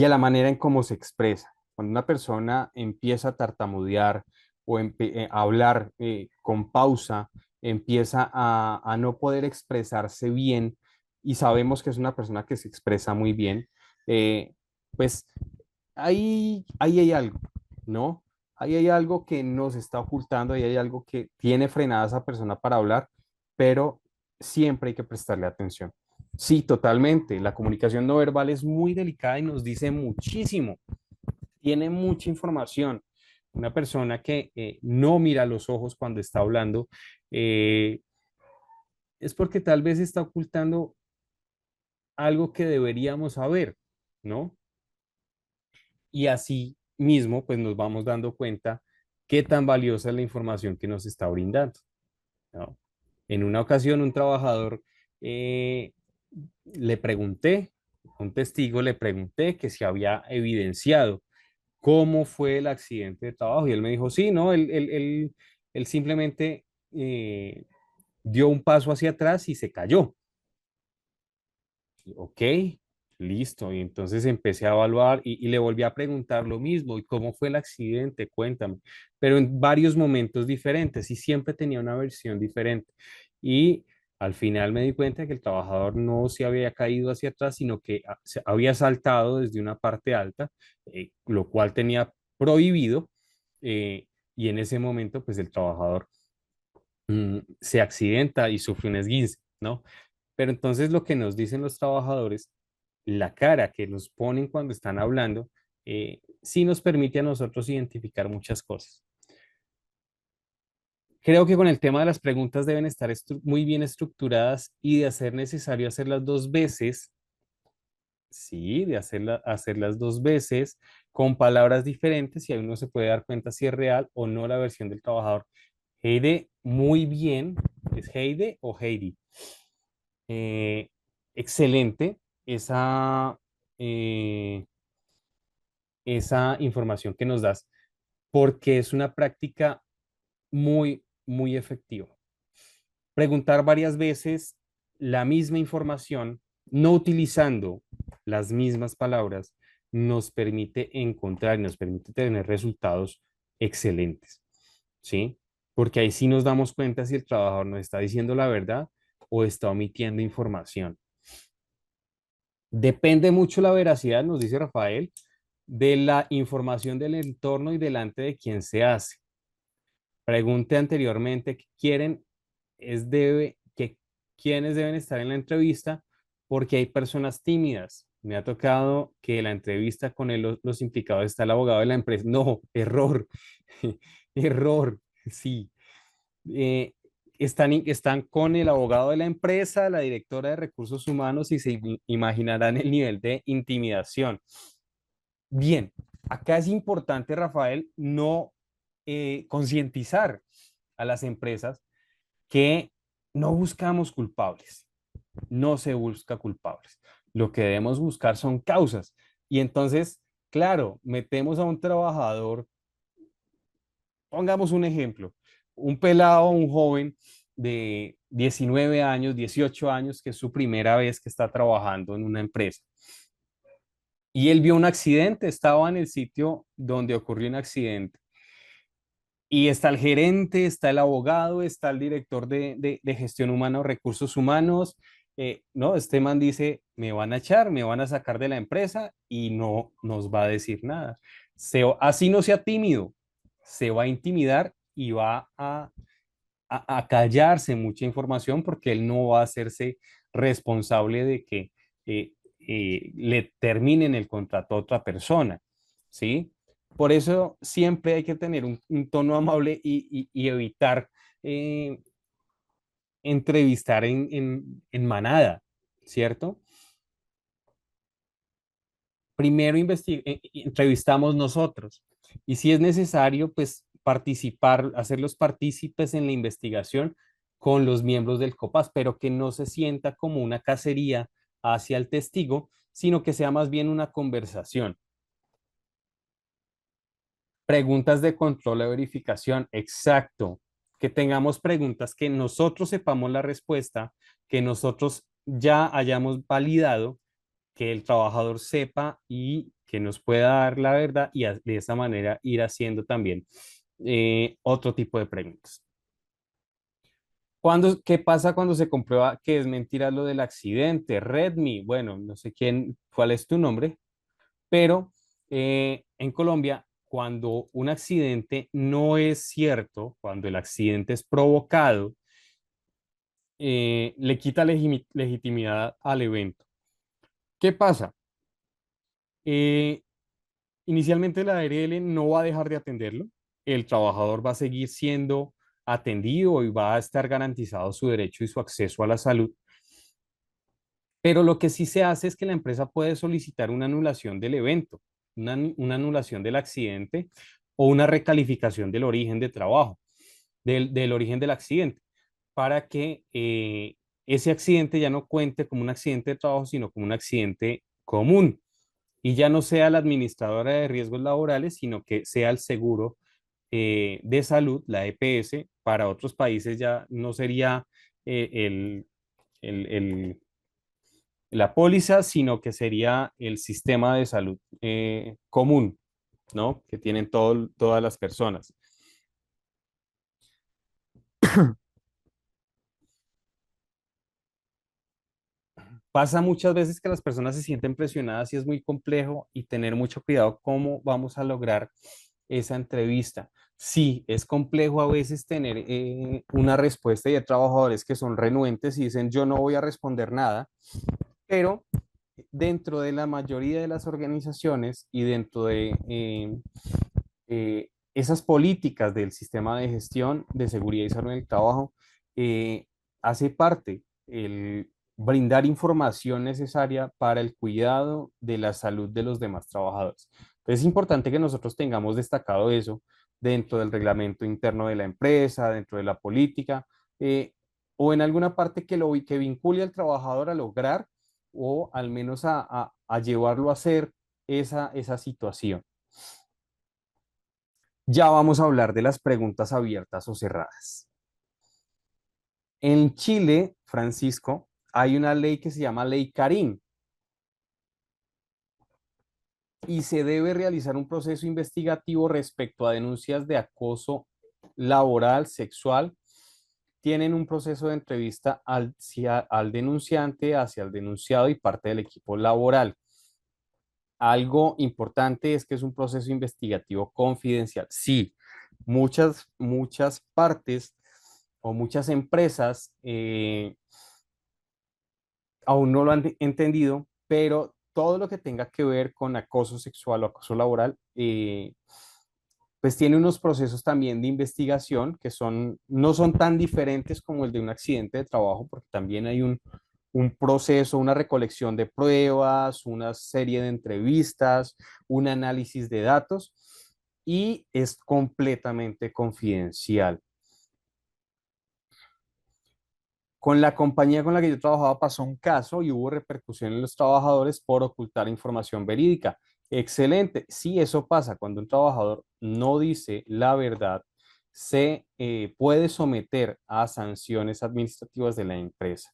a la manera en cómo se expresa. Cuando una persona empieza a tartamudear o a hablar con pausa, empieza a no poder expresarse bien y sabemos que es una persona que se expresa muy bien, eh, pues ahí hay algo, ¿no? Ahí hay algo que nos está ocultando, ahí hay algo que tiene frenada a esa persona para hablar, pero siempre hay que prestarle atención. Sí, totalmente. La comunicación no verbal es muy delicada y nos dice muchísimo. Tiene mucha información. Una persona que no mira los ojos cuando está hablando eh, es porque tal vez está ocultando algo que deberíamos saber, ¿no? Y así mismo, pues nos vamos dando cuenta qué tan valiosa es la información que nos está brindando, ¿no? En una ocasión, un trabajador eh, le pregunté, un testigo le pregunté que si había evidenciado cómo fue el accidente de trabajo y él me dijo, sí, no, él simplemente dio un paso hacia atrás y se cayó. Ok, listo. Y entonces empecé a evaluar y le volví a preguntar lo mismo. ¿Y cómo fue el accidente? Cuéntame. Pero en varios momentos diferentes y siempre tenía una versión diferente. Y al final me di cuenta que el trabajador no se había caído hacia atrás, sino que se había saltado desde una parte alta, lo cual tenía prohibido. Y en ese momento, pues el trabajador se accidenta y sufre un esguince, ¿no? Pero entonces lo que nos dicen los trabajadores, la cara que nos ponen cuando están hablando, sí nos permite a nosotros identificar muchas cosas. Creo que con el tema de las preguntas deben estar muy bien estructuradas y de hacer necesario hacerlas dos veces, sí, de hacerlas dos veces con palabras diferentes y ahí uno se puede dar cuenta si es real o no la versión del trabajador. Heide, muy bien, ¿es Heide o Heidi? Eh, excelente esa, eh, esa información que nos das, porque es una práctica muy, muy efectiva. Preguntar varias veces la misma información, no utilizando las mismas palabras, nos permite encontrar y nos permite tener resultados excelentes, ¿sí? Porque ahí sí nos damos cuenta si el trabajador nos está diciendo la verdad o está omitiendo información. Depende mucho la veracidad, nos dice Rafael, de la información del entorno y delante de quien se hace. Pregunte anteriormente qué quieren, que quiénes deben estar en la entrevista, porque hay personas tímidas. Me ha tocado que la entrevista con los implicados está el abogado de la empresa. No, error, error, sí. eh, están con el abogado de la empresa, la directora de recursos humanos y se imaginarán el nivel de intimidación. Bien, acá es importante, Rafael, no concientizar a las empresas que no buscamos culpables, no se busca culpables. Lo que debemos buscar son causas. Y entonces, claro, metemos a un trabajador. Pongamos un ejemplo, un pelado, un joven de 19 años, 18 años, que es su primera vez que está trabajando en una empresa. Y él vio un accidente, estaba en el sitio donde ocurrió un accidente. Y está el gerente, está el abogado, está el director de gestión humana o recursos humanos. No, este man dice, me van a echar, me van a sacar de la empresa y no nos va a decir nada. Así no sea tímido, se va a intimidar y va a callarse mucha información porque él no va a hacerse responsable de que eh, le terminen el contrato a otra persona, ¿sí? Por eso siempre hay que tener un tono amable y evitar eh, entrevistar en manada, ¿cierto? primero entrevistamos nosotros y si es necesario, pues participar, hacerlos partícipes en la investigación con los miembros del COPAS, pero que no se sienta como una cacería hacia el testigo, sino que sea más bien una conversación. Preguntas de control o verificación, exacto. Que tengamos preguntas que nosotros sepamos la respuesta, que nosotros ya hayamos validado, que el trabajador sepa y que nos pueda dar la verdad y de esa manera ir haciendo también otro tipo de preguntas. ¿Qué pasa cuando se comprueba que es mentira lo del accidente? Redmi, bueno, no sé cuál es tu nombre, pero en Colombia, cuando un accidente no es cierto, cuando el accidente es provocado, le quita legitimidad al evento. ¿Qué pasa? Eh, Inicialmente la ARL no va a dejar de atenderlo, el trabajador va a seguir siendo atendido y va a estar garantizado su derecho y su acceso a la salud. Pero lo que sí se hace es que la empresa puede solicitar una anulación del evento, una anulación del accidente o una recalificación del origen de trabajo, del origen del accidente, para que ese accidente ya no cuente como un accidente de trabajo, sino como un accidente común y ya no sea la administradora de riesgos laborales, sino que sea el seguro de salud, la EPS. Para otros países ya no sería el, el, la póliza, sino que sería el sistema de salud común, ¿no? Que tienen todas las personas. Pasa muchas veces que las personas se sienten presionadas y es muy complejo y tener mucho cuidado cómo vamos a lograr esa entrevista. Sí, es complejo a veces tener una respuesta y hay trabajadores que son renuentes y dicen yo no voy a responder nada, pero dentro de la mayoría de las organizaciones y dentro de esas políticas del sistema de gestión de seguridad y salud en el trabajo, hace parte el brindar información necesaria para el cuidado de la salud de los demás trabajadores. Entonces, es importante que nosotros tengamos destacado eso dentro del reglamento interno de la empresa, dentro de la política, o en alguna parte que vincule al trabajador a lograr o al menos a llevarlo a hacer esa situación. Ya vamos a hablar de las preguntas abiertas o cerradas. En Chile, Francisco, hay una ley que se llama Ley Carín y se debe realizar un proceso investigativo respecto a denuncias de acoso laboral, sexual. Tienen un proceso de entrevista al denunciante, hacia el denunciado y parte del equipo laboral. Algo importante es que es un proceso investigativo confidencial. Sí, muchas partes o muchas empresas aún no lo han entendido, pero todo lo que tenga que ver con acoso sexual o acoso laboral, pues tiene unos procesos también de investigación que no son tan diferentes como el de un accidente de trabajo, porque también hay un proceso, una recolección de pruebas, una serie de entrevistas, un análisis de datos y es completamente confidencial. Con la compañía con la que yo trabajaba pasó un caso y hubo repercusión en los trabajadores por ocultar información verídica. Excelente. Sí, eso pasa cuando un trabajador no dice la verdad, se puede someter a sanciones administrativas de la empresa.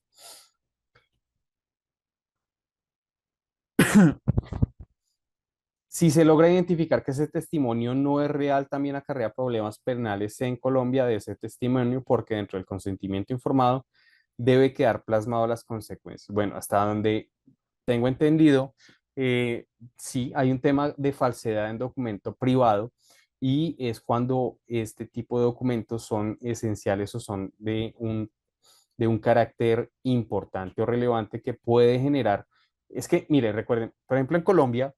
Si se logra identificar que ese testimonio no es real, también acarrea problemas penales en Colombia de ese testimonio, porque dentro del consentimiento informado debe quedar plasmado las consecuencias. Bueno, hasta donde tengo entendido, sí hay un tema de falsedad en documento privado y es cuando este tipo de documentos son esenciales o son de un carácter importante o relevante que puede generar. Es que, mire, recuerden, por ejemplo, en Colombia,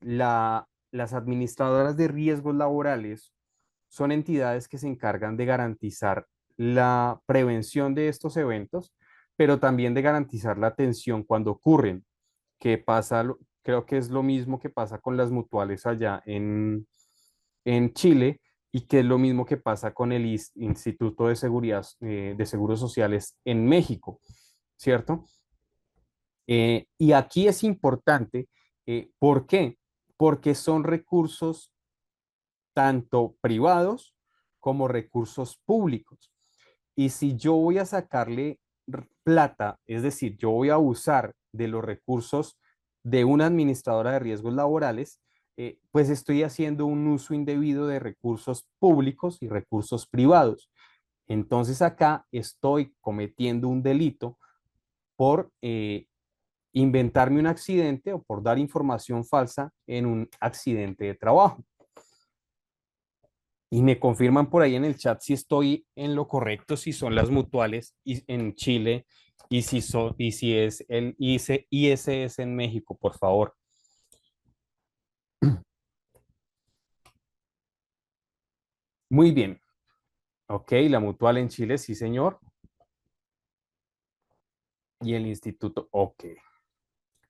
las administradoras de riesgos laborales son entidades que se encargan de garantizar la prevención de estos eventos, pero también de garantizar la atención cuando ocurren, creo que es lo mismo que pasa con las mutuales allá en Chile y que es lo mismo que pasa con el Instituto de Seguridad, de Seguros Sociales en México, ¿cierto? Y aquí es importante, ¿por qué? Porque son recursos tanto privados como recursos públicos. Y si yo voy a sacarle plata, es decir, yo voy a usar de los recursos de una administradora de riesgos laborales, pues estoy haciendo un uso indebido de recursos públicos y recursos privados. Entonces acá estoy cometiendo un delito por inventarme un accidente o por dar información falsa en un accidente de trabajo. Y me confirman por ahí en el chat si estoy en lo correcto, si son las mutuales en Chile y si es el ISS en México, por favor. Muy bien. Ok, la mutual en Chile, sí, señor. Y el instituto, ok,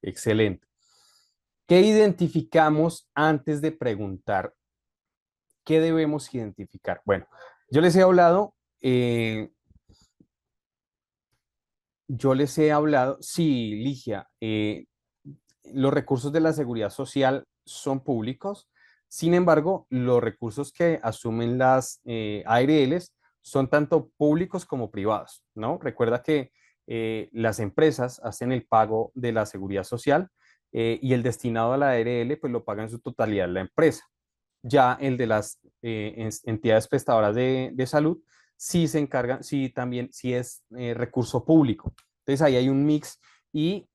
excelente. ¿Qué identificamos antes de preguntar? ¿Qué debemos identificar? Bueno, yo les he hablado, sí, Ligia, los recursos de la seguridad social son públicos. Sin embargo, los recursos que asumen las ARLs son tanto públicos como privados, ¿no? Recuerda que las empresas hacen el pago de la seguridad social y el destinado a la ARL pues lo paga en su totalidad la empresa. Ya el de las entidades prestadoras de salud sí se encargan, sí también, sí es recurso público. Entonces ahí hay un mix y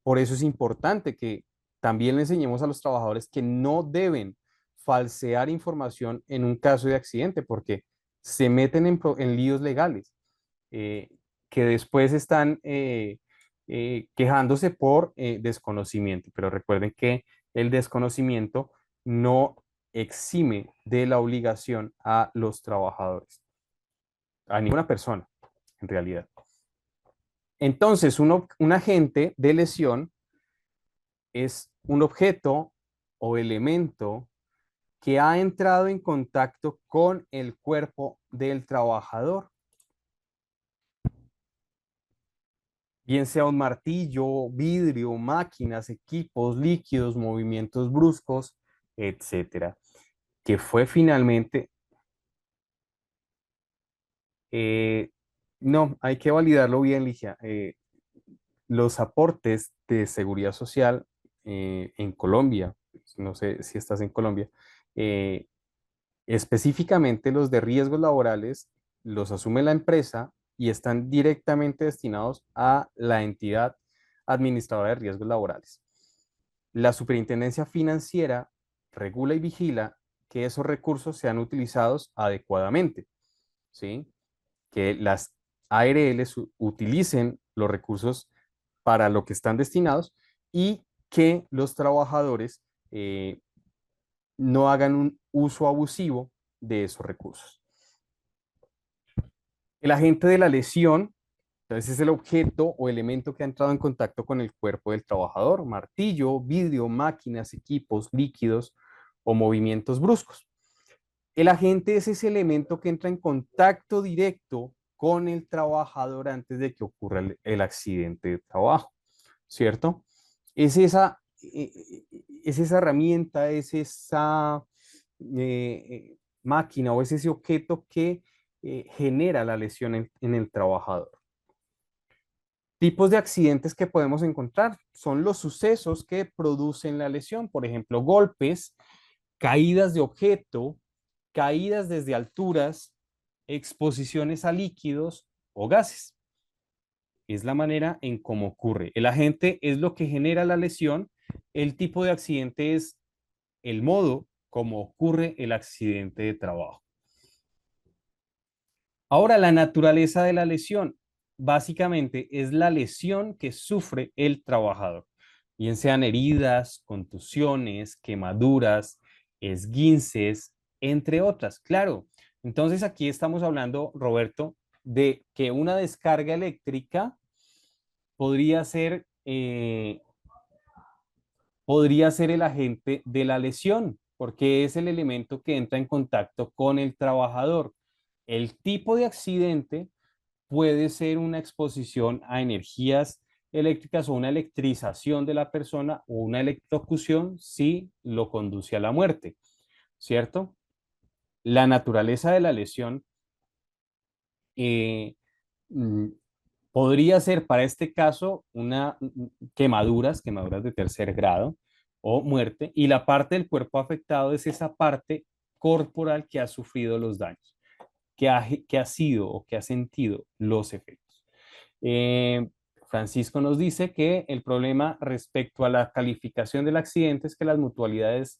por eso es importante que también le enseñemos a los trabajadores que no deben falsear información en un caso de accidente porque se meten en líos legales eh, que después están quejándose por desconocimiento. Pero recuerden que el desconocimiento no exime de la obligación a los trabajadores, a ninguna persona, en realidad. Entonces, un agente de lesión es un objeto o elemento que ha entrado en contacto con el cuerpo del trabajador, bien sea un martillo, vidrio, máquinas, equipos, líquidos, movimientos bruscos, etcétera, que fue finalmente, eh, no, hay que validarlo bien, Ligia. Los aportes de seguridad social en Colombia, no sé si estás en Colombia, eh, específicamente los de riesgos laborales, los asume la empresa y están directamente destinados a la entidad administradora de riesgos laborales. La superintendencia financiera regula y vigila que esos recursos sean utilizados adecuadamente, ¿sí? Que las ARLs utilicen los recursos para lo que están destinados y que los trabajadores no hagan un uso abusivo de esos recursos. El agente de la lesión, entonces es el objeto o elemento que ha entrado en contacto con el cuerpo del trabajador, martillo, vidrio, máquinas, equipos, líquidos o movimientos bruscos. El agente es ese elemento que entra en contacto directo con el trabajador antes de que ocurra el accidente de trabajo, ¿cierto? Es esa, es esa herramienta, es esa máquina o es ese objeto que genera la lesión en el trabajador. Tipos de accidentes que podemos encontrar son los sucesos que producen la lesión, por ejemplo, golpes, caídas de objeto, caídas desde alturas, exposiciones a líquidos o gases. Es la manera en cómo ocurre. El agente es lo que genera la lesión. El tipo de accidente es el modo como ocurre el accidente de trabajo. Ahora, la naturaleza de la lesión. Básicamente es la lesión que sufre el trabajador. Bien sean heridas, contusiones, quemaduras, esguinces, entre otras. Claro, entonces aquí estamos hablando, Roberto, de que una descarga eléctrica podría ser podría ser el agente de la lesión, porque es el elemento que entra en contacto con el trabajador. El tipo de accidente puede ser una exposición a energías eléctricas o una electrización de la persona o una electrocución si lo conduce a la muerte, ¿cierto? La naturaleza de la lesión eh, mm, podría ser para este caso una quemaduras de tercer grado o muerte, y la parte del cuerpo afectado es esa parte corporal que ha sufrido los daños, que ha sido o que ha sentido los efectos. Eh, Francisco nos dice que el problema respecto a la calificación del accidente es que las mutualidades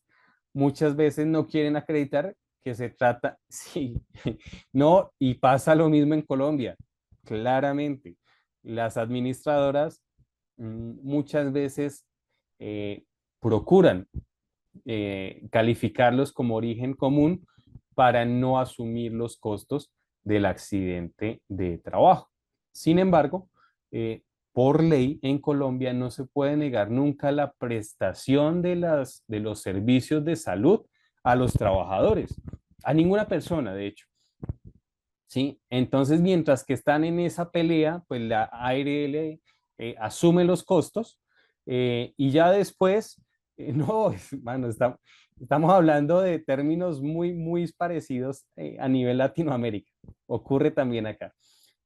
muchas veces no quieren acreditar que se trata, sí, no, y pasa lo mismo en Colombia, claramente. Las administradoras muchas veces eh, procuran calificarlos como origen común para no asumir los costos del accidente de trabajo. Sin embargo, por ley en Colombia no se puede negar nunca la prestación de los servicios de salud a los trabajadores, a ninguna persona, de hecho. ¿Sí? Entonces, mientras que están en esa pelea, pues la ARL asume los costos y ya después, no, bueno, estamos hablando de términos muy, muy parecidos a nivel Latinoamérica. Ocurre también acá.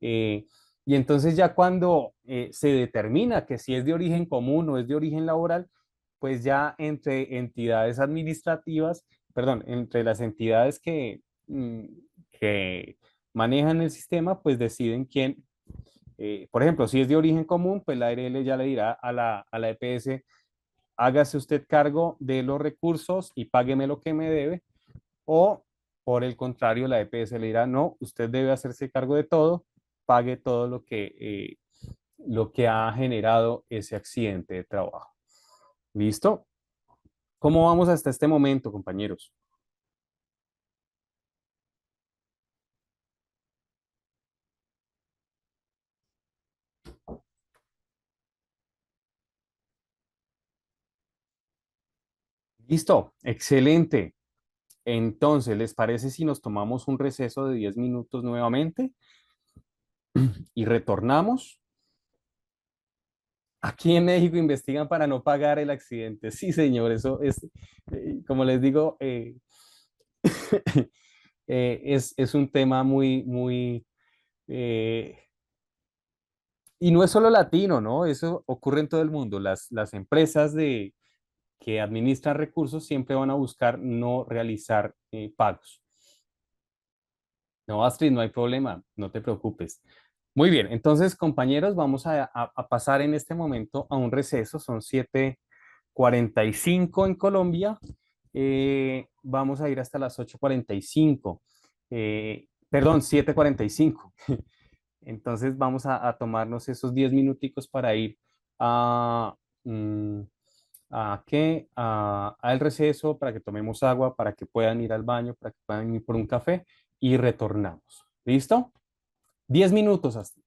Eh, y entonces ya cuando se determina que si es de origen común o es de origen laboral, pues ya entre entidades administrativas, perdón, entre las entidades que manejan el sistema, pues deciden quién, por ejemplo, si es de origen común, pues la ARL ya le dirá a la EPS, hágase usted cargo de los recursos y págueme lo que me debe, o por el contrario, la EPS le dirá, no, usted debe hacerse cargo de todo, pague todo lo que ha generado ese accidente de trabajo. ¿Listo? ¿Cómo vamos hasta este momento, compañeros? Listo, excelente. Entonces, ¿les parece si nos tomamos un receso de 10 minutos nuevamente y retornamos? Aquí en México investigan para no pagar el accidente. Sí, señor, eso es, como les digo, es un tema muy, muy, eh, y no es solo latino, ¿no? Eso ocurre en todo el mundo. Las empresas que administran recursos siempre van a buscar no realizar pagos. No, Astrid, no hay problema, no te preocupes. Muy bien, entonces, compañeros, vamos a pasar en este momento a un receso. Son 7:45 en Colombia. Vamos a ir hasta las 8:45. Perdón, 7:45. Entonces, vamos a tomarnos esos 10 minuticos para ir a, mm, al receso, para que tomemos agua, para que puedan ir al baño, para que puedan ir por un café y retornamos. ¿Listo? 10 minutos hasta.